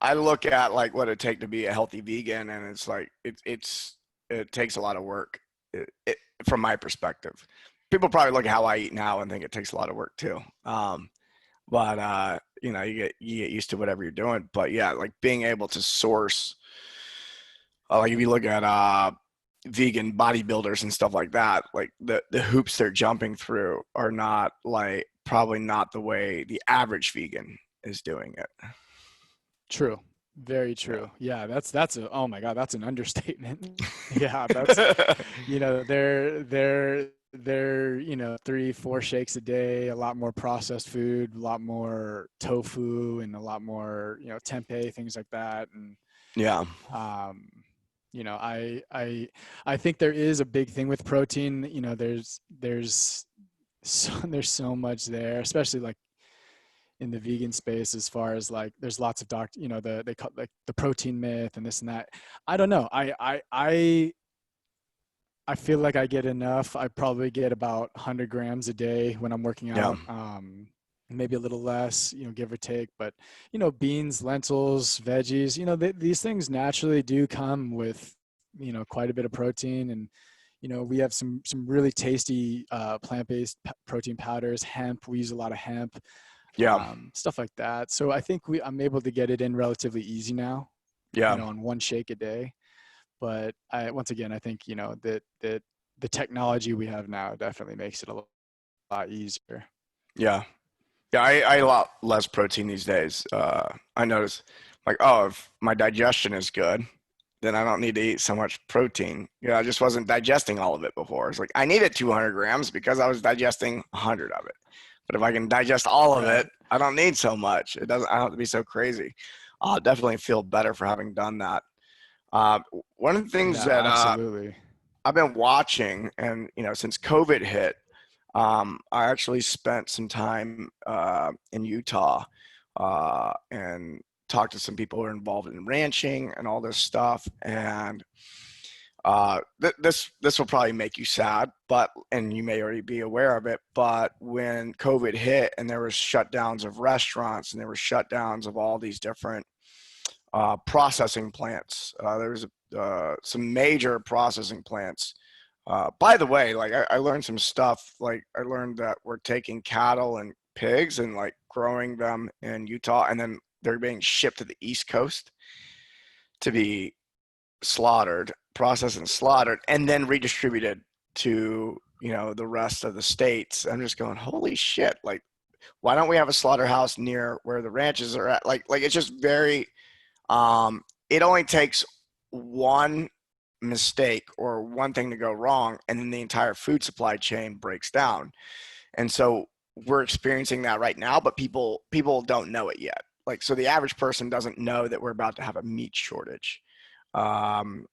I look at like what it take to be a healthy vegan, and it's like it takes a lot of work. From my perspective, people probably look at how I eat now and think it takes a lot of work too. But you get used to whatever you're doing. But yeah, like being able to source, like if you look at vegan bodybuilders and stuff like that, like the hoops they're jumping through are not like probably not the way the average vegan is doing it. True. Very Yeah. true. Yeah, that's a oh my God, that's an understatement. Yeah, that's they're 3, 4 shakes a day, a lot more processed food, a lot more tofu and a lot more, tempeh, things like that. And Yeah. um, I think there is a big thing with protein. There's so much there, especially like in the vegan space as far as like there's lots of they call like the protein myth and this and that. I don't know. I feel like I get enough. I probably get about 100 grams a day when I'm working Yeah. out. Maybe a little less, give or take. But beans, lentils, veggies, these things naturally do come with quite a bit of protein. And we have some really tasty plant-based protein powders. Hemp, we use a lot of hemp, Yeah. stuff like that. So I think I'm able to get it in relatively easy now, Yeah. on one shake a day. But once again, I think that the technology we have now definitely makes it a lot easier. Yeah. Yeah. I eat a lot less protein these days. I notice like, oh, if my digestion is good, then I don't need to eat so much protein. I just wasn't digesting all of it before. It's like I needed 200 grams because I was digesting 100 of it. But if I can digest all of it, Right. I don't need so much. It doesn't. I don't have to be so crazy. I'll definitely feel better for having done that. Uh, One of the things Yeah, that absolutely. I've been watching, and since COVID hit, I actually spent some time in Utah and talked to some people who are involved in ranching and all this stuff. And this will probably make you sad, and you may already be aware of it. But when COVID hit, and there was shutdowns of restaurants, and there were shutdowns of all these different processing plants. There was some major processing plants. By the way, like I learned some stuff. Like I learned that we're taking cattle and pigs and like growing them in Utah, and then they're being shipped to the East Coast to be slaughtered, processed and slaughtered, and then redistributed to the rest of the states. I'm just going, holy shit! Like, why don't we have a slaughterhouse near where the ranches are at? Like it's just very. It only takes one mistake or one thing to go wrong, and then the entire food supply chain breaks down. And so we're experiencing that right now, but people don't know it yet. Like, so the average person doesn't know that we're about to have a meat shortage. And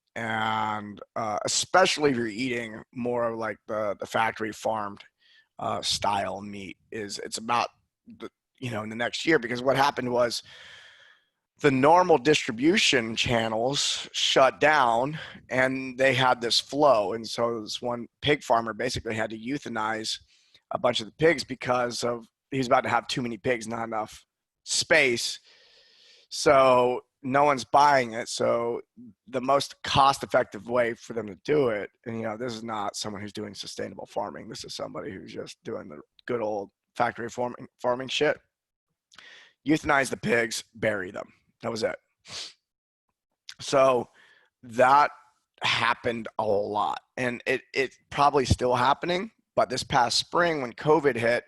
especially if you're eating more of like the factory farmed style meat, it's about in the next year. Because what happened was the normal distribution channels shut down, and they had this flow. And so this one pig farmer basically had to euthanize a bunch of the pigs because of he was about to have too many pigs, not enough space. So no one's buying it. So the most cost-effective way for them to do it, and this is not someone who's doing sustainable farming. This is somebody who's just doing the good old factory farming shit. Euthanize the pigs, bury them. That was it. So that happened a lot, and it's probably still happening. But this past spring, when COVID hit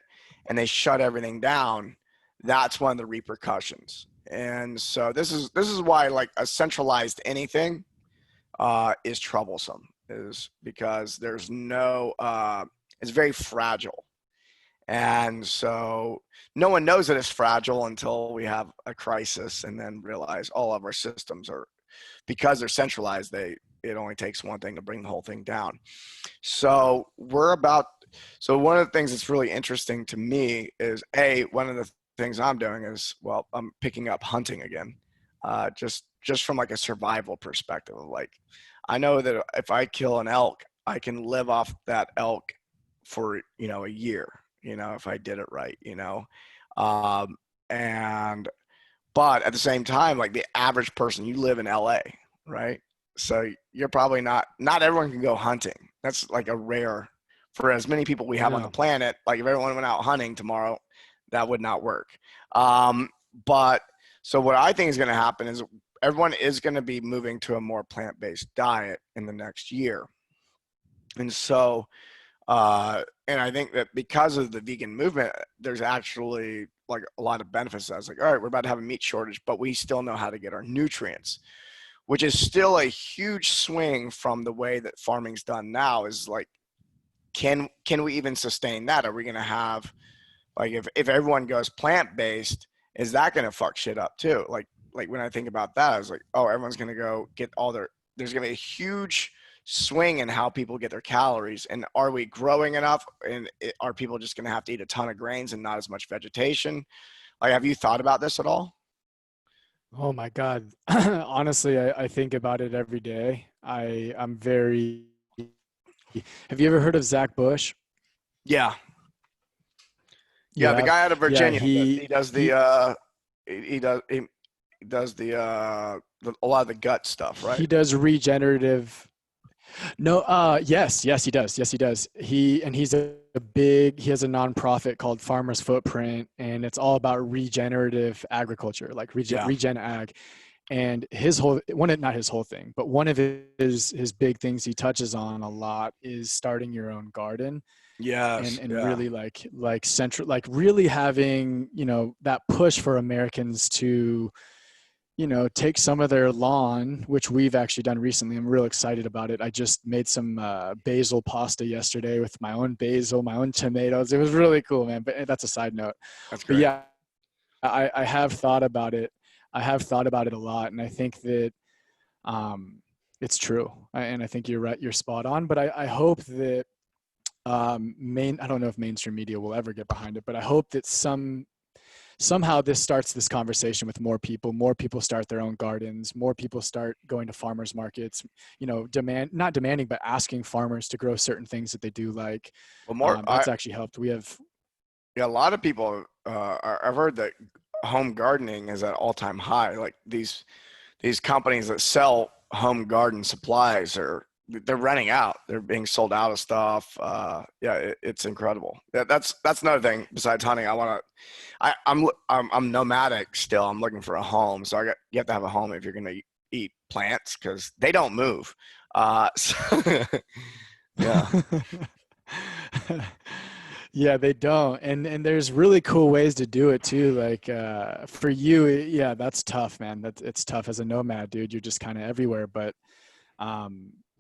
and they shut everything down, that's one of the repercussions. And so this is why like a centralized anything is troublesome, is because there's no it's very fragile. And so no one knows that it's fragile until we have a crisis and then realize all of our systems are, because they're centralized, it only takes one thing to bring the whole thing down. So one of the things that's really interesting to me is one of the things I'm doing is, well, I'm picking up hunting again, just from like a survival perspective. Like, I know that if I kill an elk, I can live off that elk for a year, if I did it right, and but at the same time, like the average person, you live in LA, right? So you're probably not everyone can go hunting. That's like a rare, for as many people we have on the planet. Like if everyone went out hunting tomorrow, that would not work. But so what I think is going to happen is everyone is going to be moving to a more plant-based diet in the next year. And so, and I think that because of the vegan movement, there's actually like a lot of benefits. I was like, all right, we're about to have a meat shortage, but we still know how to get our nutrients, which is still a huge swing from the way that farming's done now. Is like, can we even sustain that? Are we going to have, like, if everyone goes plant-based, is that going to fuck shit up too? Like when I think about that, I was like, oh, everyone's going to go get there's going to be a huge swing in how people get their calories. And are we growing enough? And are people just going to have to eat a ton of grains and not as much vegetation? Like, have you thought about this at all? Oh my God. Honestly, I think about it every day. I'm very, have you ever heard of Zach Bush? Yeah. You Yeah. The have? guy out of Yeah, Virginia, he does he does a lot of the gut stuff, right? he does regenerative. No, yes, he does. Yes, he does. He's he has a nonprofit called Farmers Footprint, and it's all about regenerative agriculture, like Yeah. regen ag. And not his whole thing, but one of his big things he touches on a lot is starting your own garden, and Yes. and Yeah. really like central, like really having, that push for Americans to, take some of their lawn, which we've actually done recently. I'm real excited about it. I just made some basil pasta yesterday with my own basil, my own tomatoes. It was really cool, man. But that's a side note. That's But great. yeah, I have thought about it. I have thought about it a lot, and I think that it's true. And I think you're right. You're spot on. But I hope that I don't know if mainstream media will ever get behind it, but I hope that somehow this starts this conversation with more people. More people start their own gardens. More people start going to farmers markets, not demanding, but asking farmers to grow certain things that they do like. Well, That's actually helped. We have, yeah, a lot of people, I've heard that home gardening is at all-time high. Like these companies that sell home garden supplies they're running out. They're being sold out of stuff. Yeah, it's incredible. That's another thing besides hunting. I'm nomadic still. I'm looking for a home. So you have to have a home if you're going to eat plants because they don't move. So, yeah. Yeah, they don't. And there's really cool ways to do it too. Like for you, yeah, that's tough, man. It's tough as a nomad, dude. You're just kind of everywhere. But a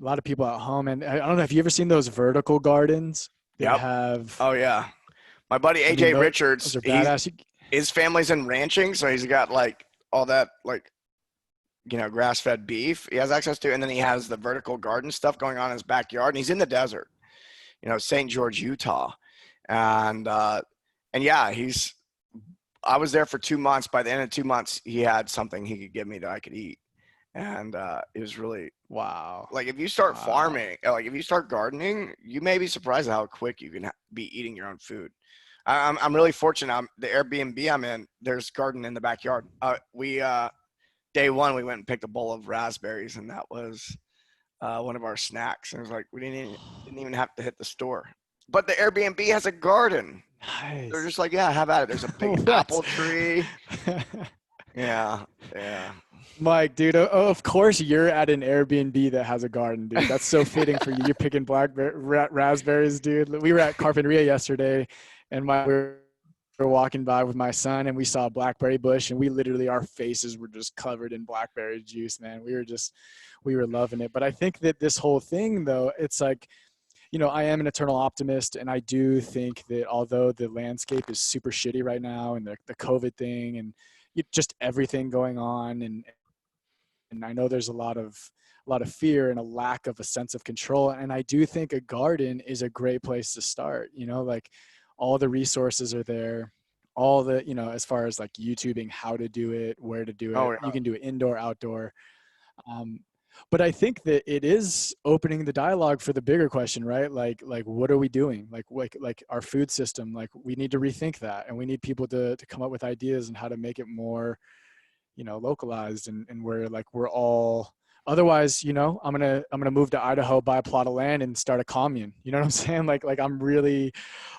lot of people at home, and I don't know, have you ever seen those vertical gardens that Yep. have, Oh yeah. My buddy I mean, AJ those Richards, are badass. his family's in ranching, so he's got like all that like grass-fed beef he has access to, and then he has the vertical garden stuff going on in his backyard, and he's in the desert, St. George, Utah, and yeah, I was there for 2 months. By the end of 2 months, he had something he could give me that I could eat, and it was really Wow. like if you start Wow. farming, like if you start gardening, you may be surprised at how quick you can be eating your own food. I'm really fortunate. The Airbnb I'm in, there's garden in the backyard. day one, we went and picked a bowl of raspberries, and that was one of our snacks. And it was like we didn't even have to hit the store. But the Airbnb has a garden. They're Nice. just like, yeah, have at it. There's a big What? apple tree. Yeah, yeah. Mike, dude, of course you're at an Airbnb that has a garden, dude. That's so fitting for you. You're picking blackberry raspberries, dude. We were at Carpinteria yesterday, and we were walking by with my son, and we saw a blackberry bush, and we literally, our faces were just covered in blackberry juice, man. We were loving it. But I think that this whole thing, though, it's like, I am an eternal optimist, and I do think that although the landscape is super shitty right now, and the COVID thing, and just everything going on, and I know there's a lot of fear and a lack of a sense of control. And I do think a garden is a great place to start. Like all the resources are there, all the, as far as like YouTubing, how to do it, where to do Oh it. You yeah. can do it indoor, outdoor. Um, but I think that it is opening the dialogue for the bigger question, right? Like what are we doing? Like our food system, like we need to rethink that, and we need people to come up with ideas and how to make it more localized, and where like we're all, otherwise I'm gonna move to Idaho, buy a plot of land, and start a commune. You know what I'm saying? Like I'm really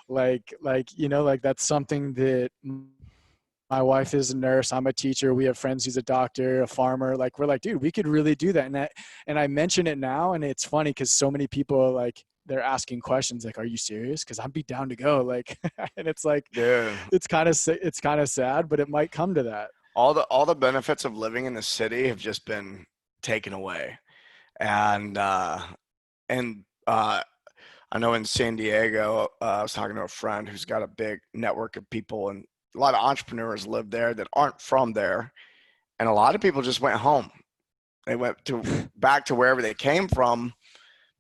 like that's something that my wife is a nurse, I'm a teacher, we have friends who's a doctor, a farmer. Like we're like, dude, we could really do that. And I mention it now, and it's funny because so many people are like, they're asking questions like, are you serious? Because I'd be down to go. Like and it's like, Dude, it's kind of sad, but it might come to that. all the benefits of living in the city have just been taken away. And and I know in San Diego, I was talking to a friend who's got a big network of people, and a lot of entrepreneurs live there that aren't from there, and a lot of people just went home. They went to back to wherever they came from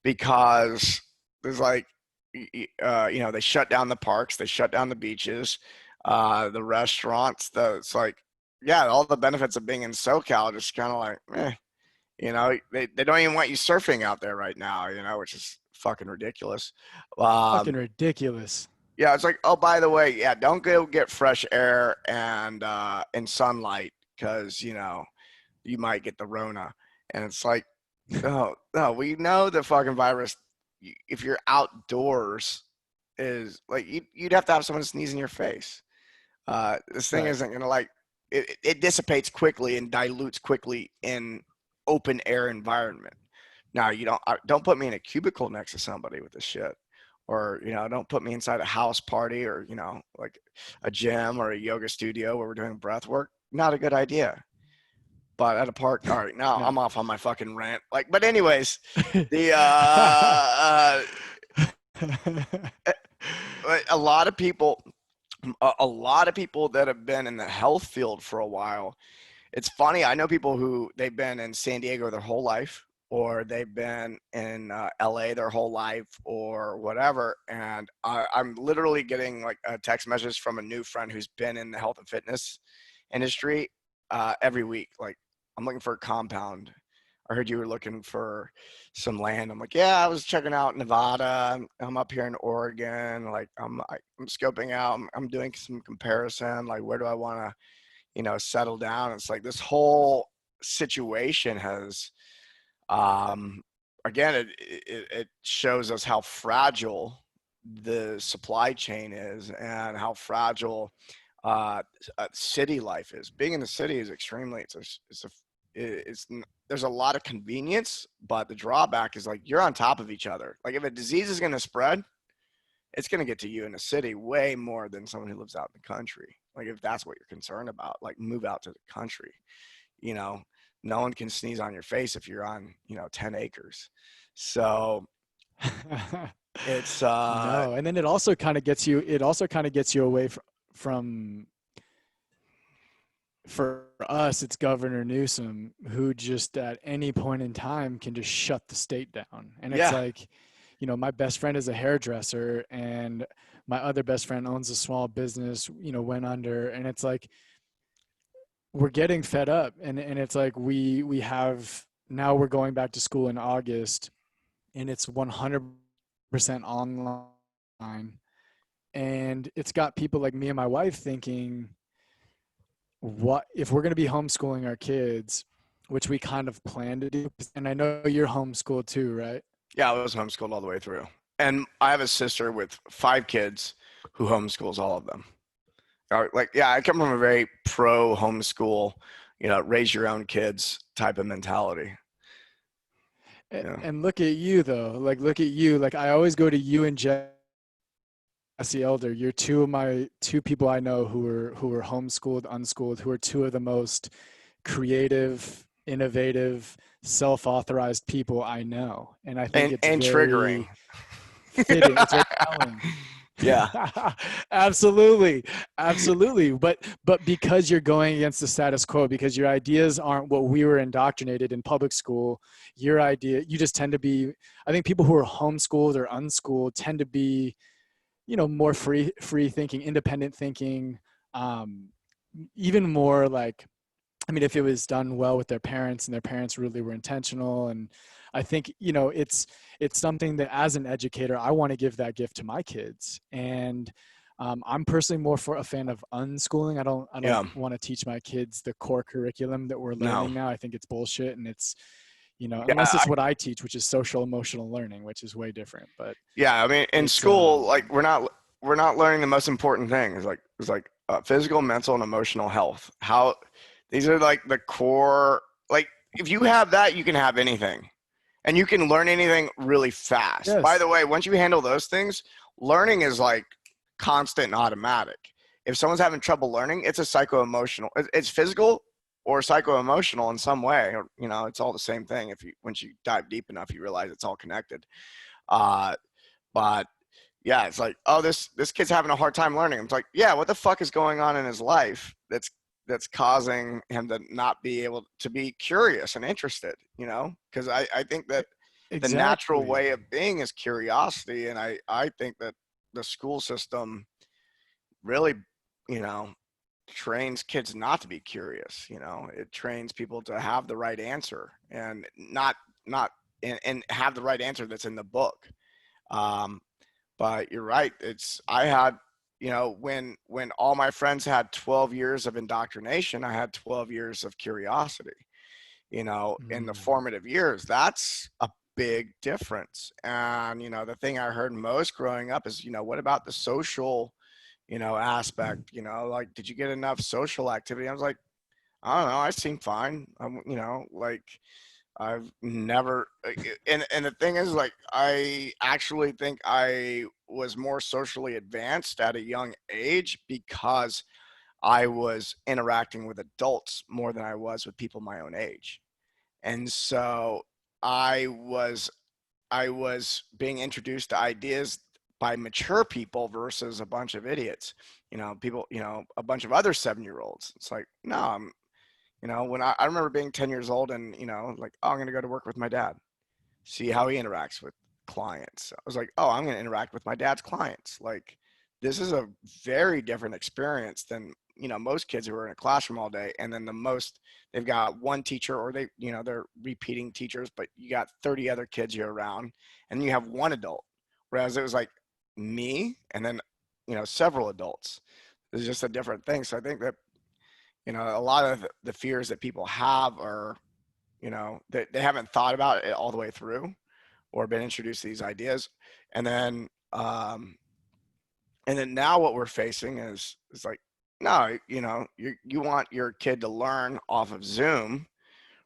because there's like, they shut down the parks, they shut down the beaches, the restaurants. It's like, yeah, all the benefits of being in SoCal just kind of like, they don't even want you surfing out there right now, which is fucking ridiculous. Fucking Um, ridiculous. yeah, it's like, oh, by the way, yeah, don't go get fresh air and sunlight because you might get the Rona. And it's like, no, no, we know the fucking virus. If you're outdoors, is like you'd have to have someone sneeze in your face. This thing Right. isn't gonna like it dissipates quickly and dilutes quickly in open air environment. Now you don't put me in a cubicle next to somebody with this shit, or don't put me inside a house party, or like a gym or a yoga studio where we're doing breath work. Not a good idea. But at a park, all right, now No. I'm off on my fucking rant. Like, but anyways, the a lot of people, a lot of people that have been in the health field for a while. It's funny. I know people who they've been in San Diego their whole life, or they've been in LA their whole life, or whatever. And I'm literally getting like a text message from a new friend who's been in the health and fitness industry every week. Like, I'm looking for a compound. I heard you were looking for some land. I'm like, yeah, I was checking out Nevada. I'm up here in Oregon. Like, I'm scoping out. I'm doing some comparison. Like, where do I want to, settle down? It's like this whole situation has, um, again, it shows us how fragile the supply chain is, and how fragile city life is. Being in the city is extremely, it's there's a lot of convenience, but the drawback is like you're on top of each other. Like if a disease is going to spread, it's going to get to you in the city way more than someone who lives out in the country. Like if that's what you're concerned about, like move out to the country. You know, no one can sneeze on your face if you're on 10 acres. So it's No, and then it also kind of gets you away from for us, it's Governor Newsom, who just at any point in time can just shut the state down. And it's yeah. like, my best friend is a hairdresser, and my other best friend owns a small business, went under. And it's like, we're getting fed up. And it's like, we have, now we're going back to school in August, and it's 100% online. And it's got people like me and my wife thinking, what if we're going to be homeschooling our kids, which we kind of plan to do. And I know you're homeschooled too, right? Yeah, I was homeschooled all the way through. And I have a sister with 5 kids who homeschools all of them. Like, yeah, I come from a very pro homeschool, raise your own kids type of mentality. Yeah. And look at you though. Like look at you. Like I always go to you and Jesse Elder. You're two people I know who are homeschooled, unschooled, who are two of the most creative, innovative, self-authorized people I know. And I think it's And triggering. very fitting. It's very telling. Yeah. Absolutely. Absolutely. But because you're going against the status quo, because your ideas aren't what we were indoctrinated in public school, you just tend to be, I think people who are homeschooled or unschooled tend to be, more free thinking, independent thinking, um, even more like, I mean, if it was done well with their parents and their parents really were intentional. And I think, it's something that as an educator, I want to give that gift to my kids. And I'm personally more for a fan of unschooling. I don't Yeah. want to teach my kids the core curriculum that we're No. learning now. I think it's bullshit. And it's, Yeah. unless it's what I teach, which is social emotional learning, which is way different, but Yeah. I mean, in it's, school, like we're not learning the most important thing. It's like physical, mental, and emotional health. How these are like the core. Like if you have that, you can have anything, and you can learn anything really fast. By yes, the way, once you handle those things, learning is like constant and automatic. If someone's having trouble learning, it's a psycho-emotional. It's physical or psycho-emotional in some way. Or, it's all the same thing. Once you dive deep enough, you realize it's all connected. Uh, but yeah, it's like, oh, this kid's having a hard time learning. I'm like, yeah, what the fuck is going on in his life that's causing him to not be able to be curious and interested, because I think that the natural exactly. way of being is curiosity. And I think that the school system really, you know, trains kids not to be curious. It trains people to have the right answer and not and have the right answer that's in the book. Um, but you're right. I had, when all my friends had 12 years of indoctrination, I had 12 years of curiosity, in the Mm. formative years. That's a big difference. And, the thing I heard most growing up is, what about the social, aspect, like, did you get enough social activity? I was like, I don't know. I seem fine. Like, I've never, and the thing is, like, I actually think I was more socially advanced at a young age because I was interacting with adults more than I was with people my own age. And so I was I was being introduced to ideas by mature people versus a bunch of idiots. People, a bunch of other 7-year-olds. It's like, no, when I remember being 10 years old and, like, oh, I'm going to go to work with my dad, see how he interacts with clients. I was like, oh, I'm going to interact with my dad's clients. Like, this is a very different experience than, most kids who are in a classroom all day. And then they've got one teacher or they're repeating teachers, but you got 30 other kids you're around and you have one adult. Whereas it was like me and then, several adults. It's just a different thing. So I think that, a lot of the fears that people have are, they haven't thought about it all the way through or been introduced to these ideas. And then, now what we're facing is like, no, you want your kid to learn off of Zoom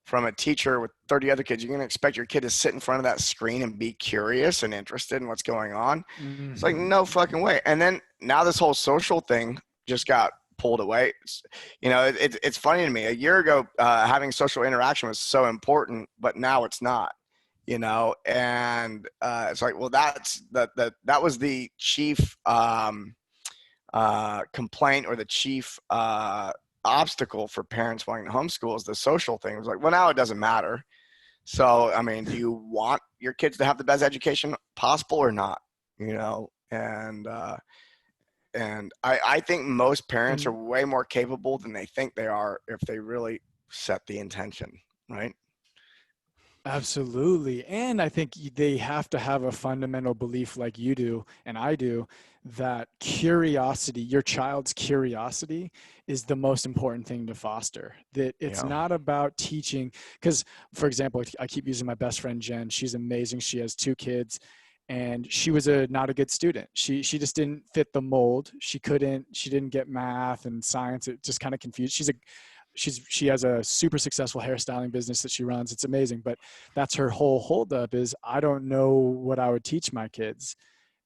from a teacher with 30 other kids. You're going to expect your kid to sit in front of that screen and be curious and interested in what's going on. It's like, Mhm. no fucking way. And then now this whole social thing just got pulled away. It's funny to me. A year ago, having social interaction was so important, but now it's not. And it's like, well, that was the chief complaint or the chief obstacle for parents wanting to homeschool is the social thing. It was like, well, now it doesn't matter. So, I mean, do you want your kids to have the best education possible or not? And I think most parents are And way more capable than they think they are if they really set the intention, right? Absolutely. And I think they have to have a fundamental belief like you do and I do, that curiosity, your child's curiosity, is the most important thing to foster. That it's Yeah. not about teaching, because, for example, I keep using my best friend Jen. She's amazing. She has 2 kids, and she was not a good student. She just didn't fit the mold. She didn't get math and science. It just kind of confused. She has a super successful hairstyling business that she runs. It's amazing, but that's her whole holdup is, I don't know what I would teach my kids.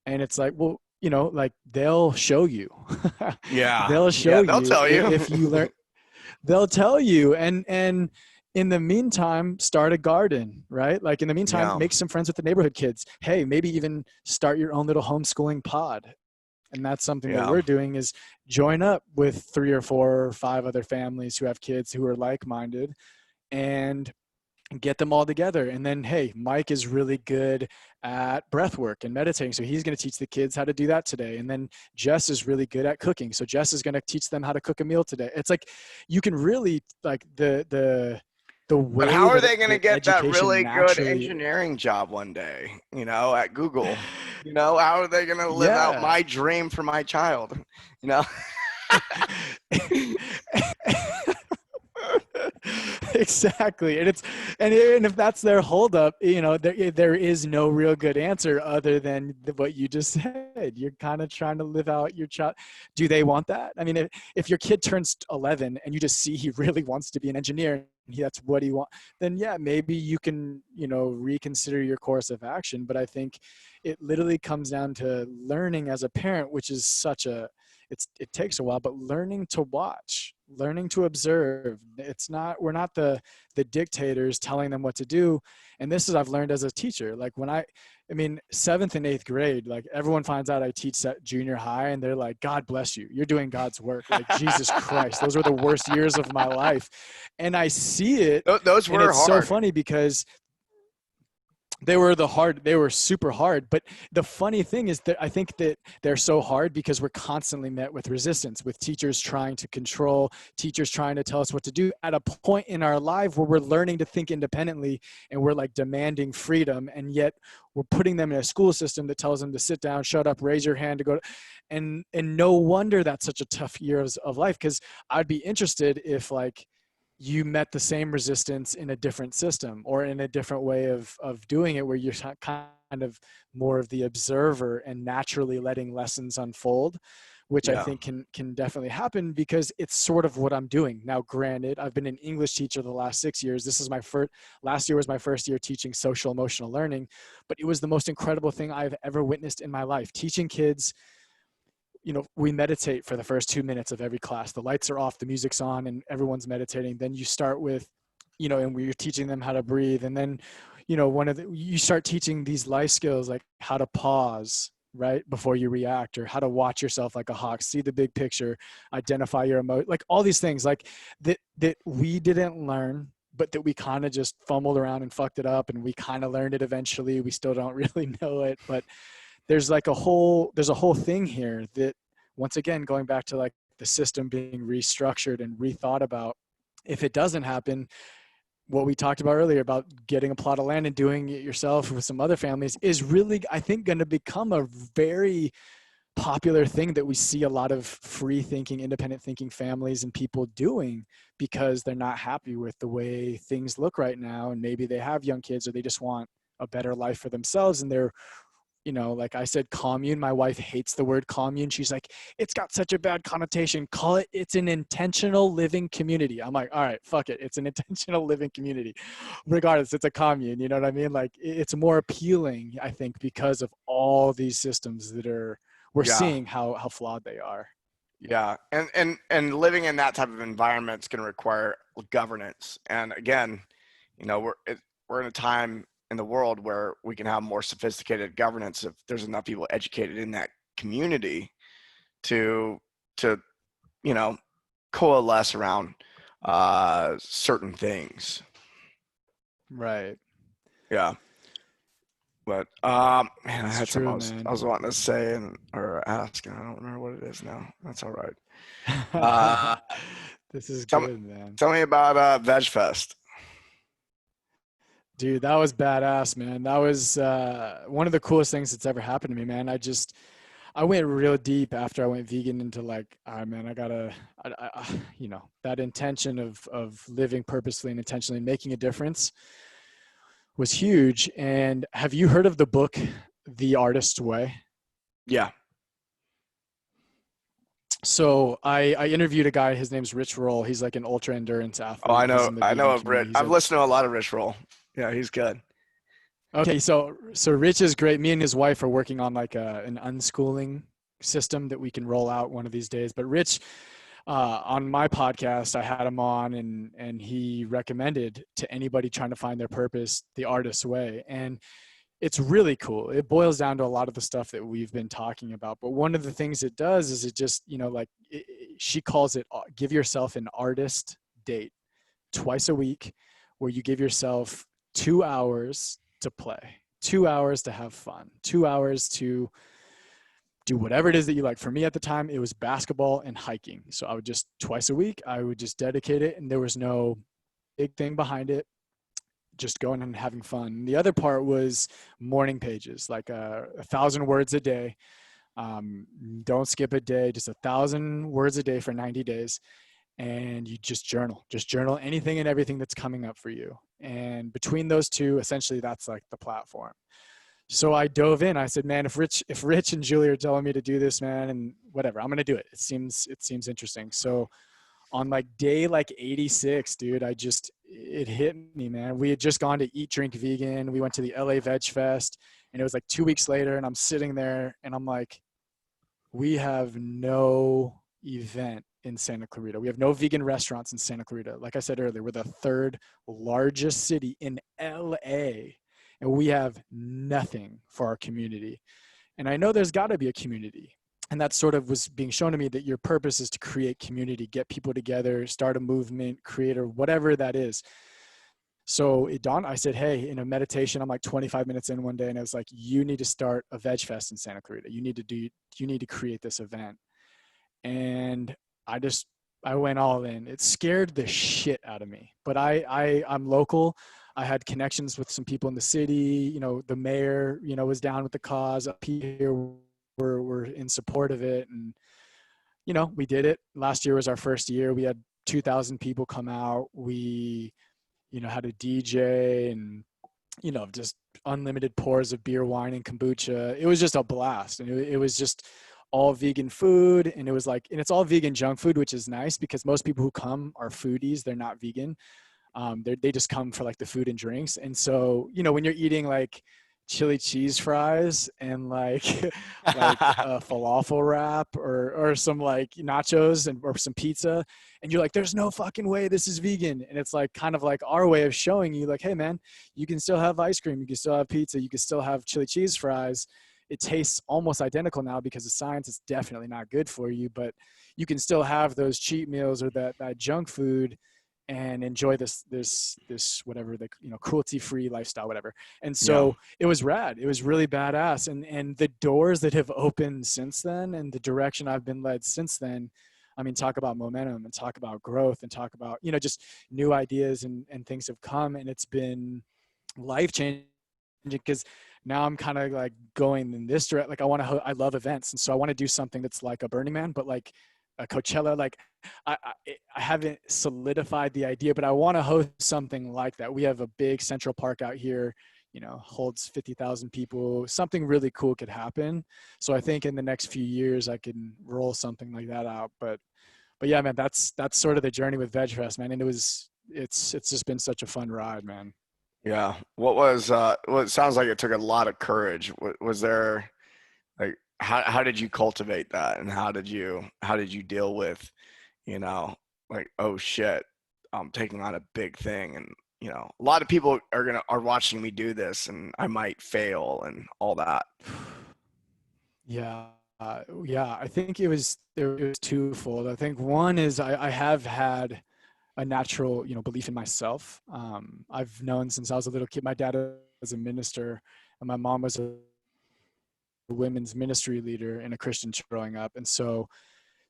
And it's like, well, like, they'll show you. Yeah. They'll Yeah. show They'll you tell you. if you learn. They'll tell you. And in the meantime, start a garden, right? Like, in the meantime, Yeah. make some friends with the neighborhood kids. Hey, maybe even start your own little homeschooling pod. And that's something that Yeah. we're doing, is join up with 3 or 4 or 5 other families who have kids who are like-minded, and get them all together. And then, hey, Mike is really good at breath work and meditating, so he's going to teach the kids how to do that today. And then Jess is really good at cooking, so Jess is going to teach them how to cook a meal today. It's like, you can really, like, the But how way are that, they going to that get that education really good naturally. engineering job one day, at Google? How are they going to live out Yeah. my dream for my child? You know? Exactly. And if that's their holdup, there is no real good answer other than what you just said. You're kind of trying to live out your child. Do they want that? I mean, if your kid turns 11 and you just see he really wants to be an engineer, and that's what he wants, then yeah, maybe you can, reconsider your course of action. But I think it literally comes down to learning as a parent, which is it takes a while, but learning to watch, learning to observe. We're not the dictators telling them what to do. And this is, I've learned as a teacher. Like, I mean, 7th and 8th grade, like, everyone finds out I teach junior high, and they're like, God bless you. You're doing God's work. Like, Jesus Christ, those were the worst years of my life. And I see it, Those and were it's so hard. funny because they were super hard. But the funny thing is that I think that they're so hard because we're constantly met with resistance, with teachers trying to control, teachers trying to tell us what to do, at a point in our life where we're learning to think independently, and we're like demanding freedom, and yet we're putting them in a school system that tells them to sit down, shut up, raise your hand to go. And no wonder that's such a tough years of life, because I'd be interested if, like, you met the same resistance in a different system, or in a different way of doing it, where you're kind of more of the observer and naturally letting lessons unfold, which I Yeah. think can definitely happen, because it's sort of what I'm doing now. Granted, I've been an English teacher the last 6 years. Last year was my first year teaching social emotional learning, but it was the most incredible thing I've ever witnessed in my life. Teaching kids, we meditate for the first 2 minutes of every class. The lights are off, the music's on, and everyone's meditating. Then you start with, and we're teaching them how to breathe. And then, you start teaching these life skills, like how to pause right before you react, or how to watch yourself like a hawk, see the big picture, identify your emotion, like all these things, like that we didn't learn, but that we kind of just fumbled around and fucked it up. And we kind of learned it eventually. We still don't really know it, but there's a whole thing here that, once again, going back to, like, the system being restructured and rethought about, if it doesn't happen, what we talked about earlier about getting a plot of land and doing it yourself with some other families is really, I think, going to become a very popular thing that we see a lot of free thinking, independent thinking families and people doing, because they're not happy with the way things look right now. And maybe they have young kids, or they just want a better life for themselves, and they're, like I said, commune. My wife hates the word commune. She's like, it's got such a bad connotation. It's an intentional living community. I'm like, all right, fuck it. It's an intentional living community. Regardless, it's a commune. You know what I mean? Like, it's more appealing, I think, because of all these systems that we're Yeah. seeing how flawed they are. Yeah. And living in that type of environment is going to require governance. And again, we're in a time in the world where we can have more sophisticated governance if there's enough people educated in that community to coalesce around certain things. Right. Yeah. But man, I It's had something true, I man. was wanting to say or ask, and I don't remember what it is now. That's all right. Uh, This is tell me good, man. tell me about Veg Fest. Dude, that was badass, man. That was one of the coolest things that's ever happened to me, man. I went real deep after I went vegan into like, all right, man, that intention of living purposefully and intentionally and making a difference was huge. And have you heard of the book, The Artist's Way? Yeah. So I interviewed a guy, his name's Rich Roll. He's like an ultra endurance Oh, athlete. He's in the I know vegan of Rich. community. I've listened to a lot of Rich Roll. Yeah, he's good. Okay, so Rich is great. Me and his wife are working on like an unschooling system that we can roll out one of these days. But Rich, on my podcast, I had him on, and he recommended to anybody trying to find their purpose, The Artist's Way. And it's really cool. It boils down to a lot of the stuff that we've been talking about. But one of the things it does is it just, she calls it, give yourself an artist date twice a week where you give yourself 2 hours to play, 2 hours to have fun, 2 hours to do whatever it is that you like. For me at the time, it was basketball and hiking. So I would just twice a week, I would just dedicate it, and there was no big thing behind it. Just going and having fun. The other part was morning pages, like 1,000 words a day. Don't skip a day, just 1,000 words a day for 90 days. And you just journal anything and everything that's coming up for you. And between those two, essentially that's like the platform. So I dove in. I said, man, if Rich and Julie are telling me to do this, man, and whatever, I'm going to do it. It seems interesting. So on like day like 86, dude, it hit me, man. We had just gone to Eat Drink Vegan. We went to the LA Veg Fest, and it was like 2 weeks later, and I'm sitting there and I'm like, we have no event in Santa Clarita. We have no vegan restaurants in Santa Clarita. Like I said earlier, we're the third largest city in LA, and we have nothing for our community. And I know there's got to be a community. And that sort of was being shown to me, that your purpose is to create community, get people together, start a movement, create, or whatever that is. So it dawned, I said, hey, in a meditation, I'm like 25 minutes in one day, and I was like, you need to start a Veg Fest in Santa Clarita. You need to create this event. And I went all in. It scared the shit out of me, but I'm local. I had connections with some people in the city. The mayor, was down with the cause. Up here, we're in support of it. And, we did it. Last year was our first year. We had 2,000 people come out. We, had a DJ and, just unlimited pours of beer, wine, and kombucha. It was just a blast. And it was just all vegan food. And it was like, and it's all vegan junk food, which is nice because most people who come are foodies. They're not vegan. They just come for like the food and drinks. And so, when you're eating like chili cheese fries and like a falafel wrap or some like nachos or some pizza, and you're like, there's no fucking way this is vegan. And it's like kind of like our way of showing you like, hey man, you can still have ice cream, you can still have pizza, you can still have chili cheese fries. It tastes almost identical now because of science. It's definitely not good for you, but you can still have those cheat meals or that junk food and enjoy this whatever, the cruelty-free lifestyle, whatever. And so It was rad. It was really badass. And the doors that have opened since then and the direction I've been led since then, I mean, talk about momentum and talk about growth and talk about, just new ideas and things have come, and it's been life-changing because now I'm kind of like going in this direction. Like I love events. And so I want to do something that's like a Burning Man, but like a Coachella. Like I haven't solidified the idea, but I want to host something like that. We have a big Central Park out here, holds 50,000 people. Something really cool could happen. So I think in the next few years I can roll something like that out. But yeah, man, that's sort of the journey with Veg Fest, man. And it's just been such a fun ride, man. Yeah. Well, it sounds like it took a lot of courage. Was there like, how did you cultivate that, and how did you deal with, like, oh shit, I'm taking on a big thing, and a lot of people are watching me do this, and I might fail and all that. Yeah. I think it was twofold. I think one is I have had a natural, belief in myself. I've known since I was a little kid. My dad was a minister, and my mom was a women's ministry leader in a Christian church growing up. And so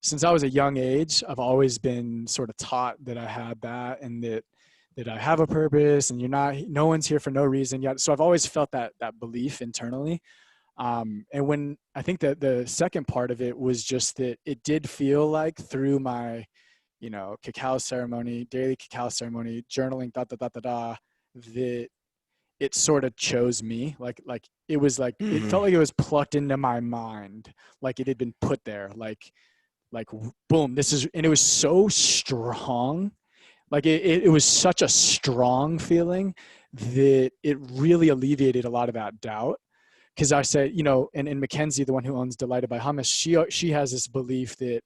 since I was a young age, I've always been sort of taught that I had that, and that I have a purpose and no one's here for no reason yet. So I've always felt that belief internally. And when I think that the second part of it was just that it did feel like through my, cacao ceremony, daily cacao ceremony, journaling, that it sort of chose me. Like it felt like it was plucked into my mind, like it had been put there, like boom, and it was so strong. Like it was such a strong feeling that it really alleviated a lot of that doubt. Because I said, and Mackenzie, the one who owns Delighted by Hummus, she has this belief that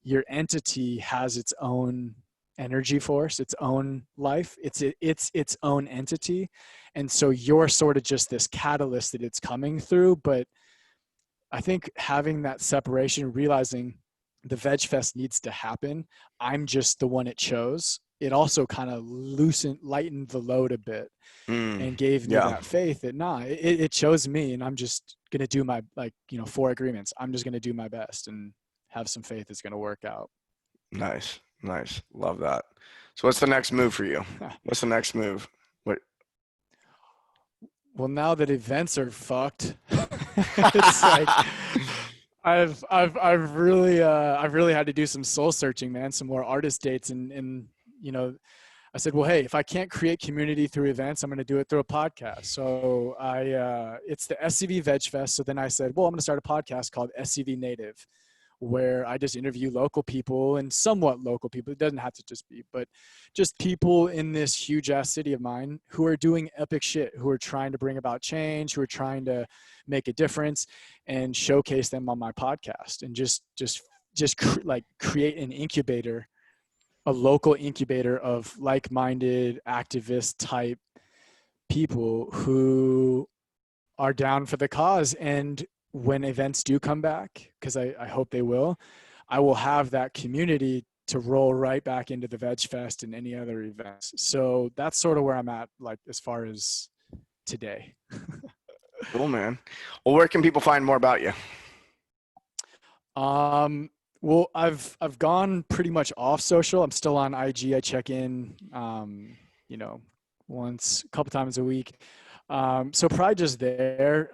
your entity has its own energy force, its own life, it's its own entity, and so you're sort of just this catalyst that it's coming through. But I think having that separation, realizing the Veg Fest needs to happen, I'm just the one it chose. It also kind of lightened the load a bit and gave me that faith that it chose me, and I'm just going to do my, 4 agreements. I'm just going to do my best and have some faith it's going to work out. Nice. Love that. So what's the next move for you? What's the next move? What? Well, now that events are fucked, it's like I've really had to do some soul searching, man, some more artist dates. And I said, well, hey, if I can't create community through events, I'm going to do it through a podcast. So it's the SCV Veg Fest. So then I said, well, I'm going to start a podcast called SCV Native, where I just interview local people and somewhat local people. It doesn't have to just be, but just people in this huge ass city of mine who are doing epic shit, who are trying to bring about change, who are trying to make a difference, and showcase them on my podcast, and just create an incubator, a local incubator of like-minded activist type people who are down for the cause. And when events do come back, because I hope they will, I will have that community to roll right back into the Veg Fest and any other events. So that's sort of where I'm at, like, as far as today. Cool, man. Well, where can people find more about you? Well, I've gone pretty much off social. I'm still on IG. I check in, a couple times a week. So probably just there,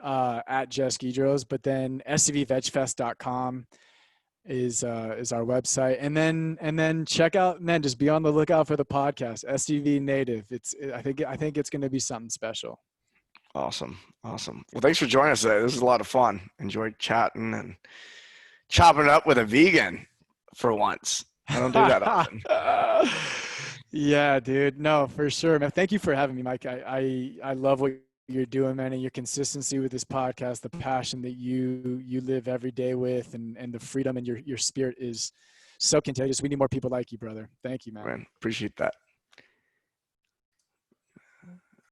at Jess Guidroz, but then scvvegfest.com is our website. And then check out, and then just be on the lookout for the podcast, SCV Native. I think it's going to be something special. Awesome. Well, thanks for joining us today. This is a lot of fun. Enjoyed chatting and chopping it up with a vegan for once. I don't do that often. Yeah, dude. No, for sure, man. Thank you for having me, Mike. I love what you're doing, man, and your consistency with this podcast, the passion that you live every day with, and the freedom in your spirit is so contagious. We need more people like you, brother. Thank you, man. Appreciate that.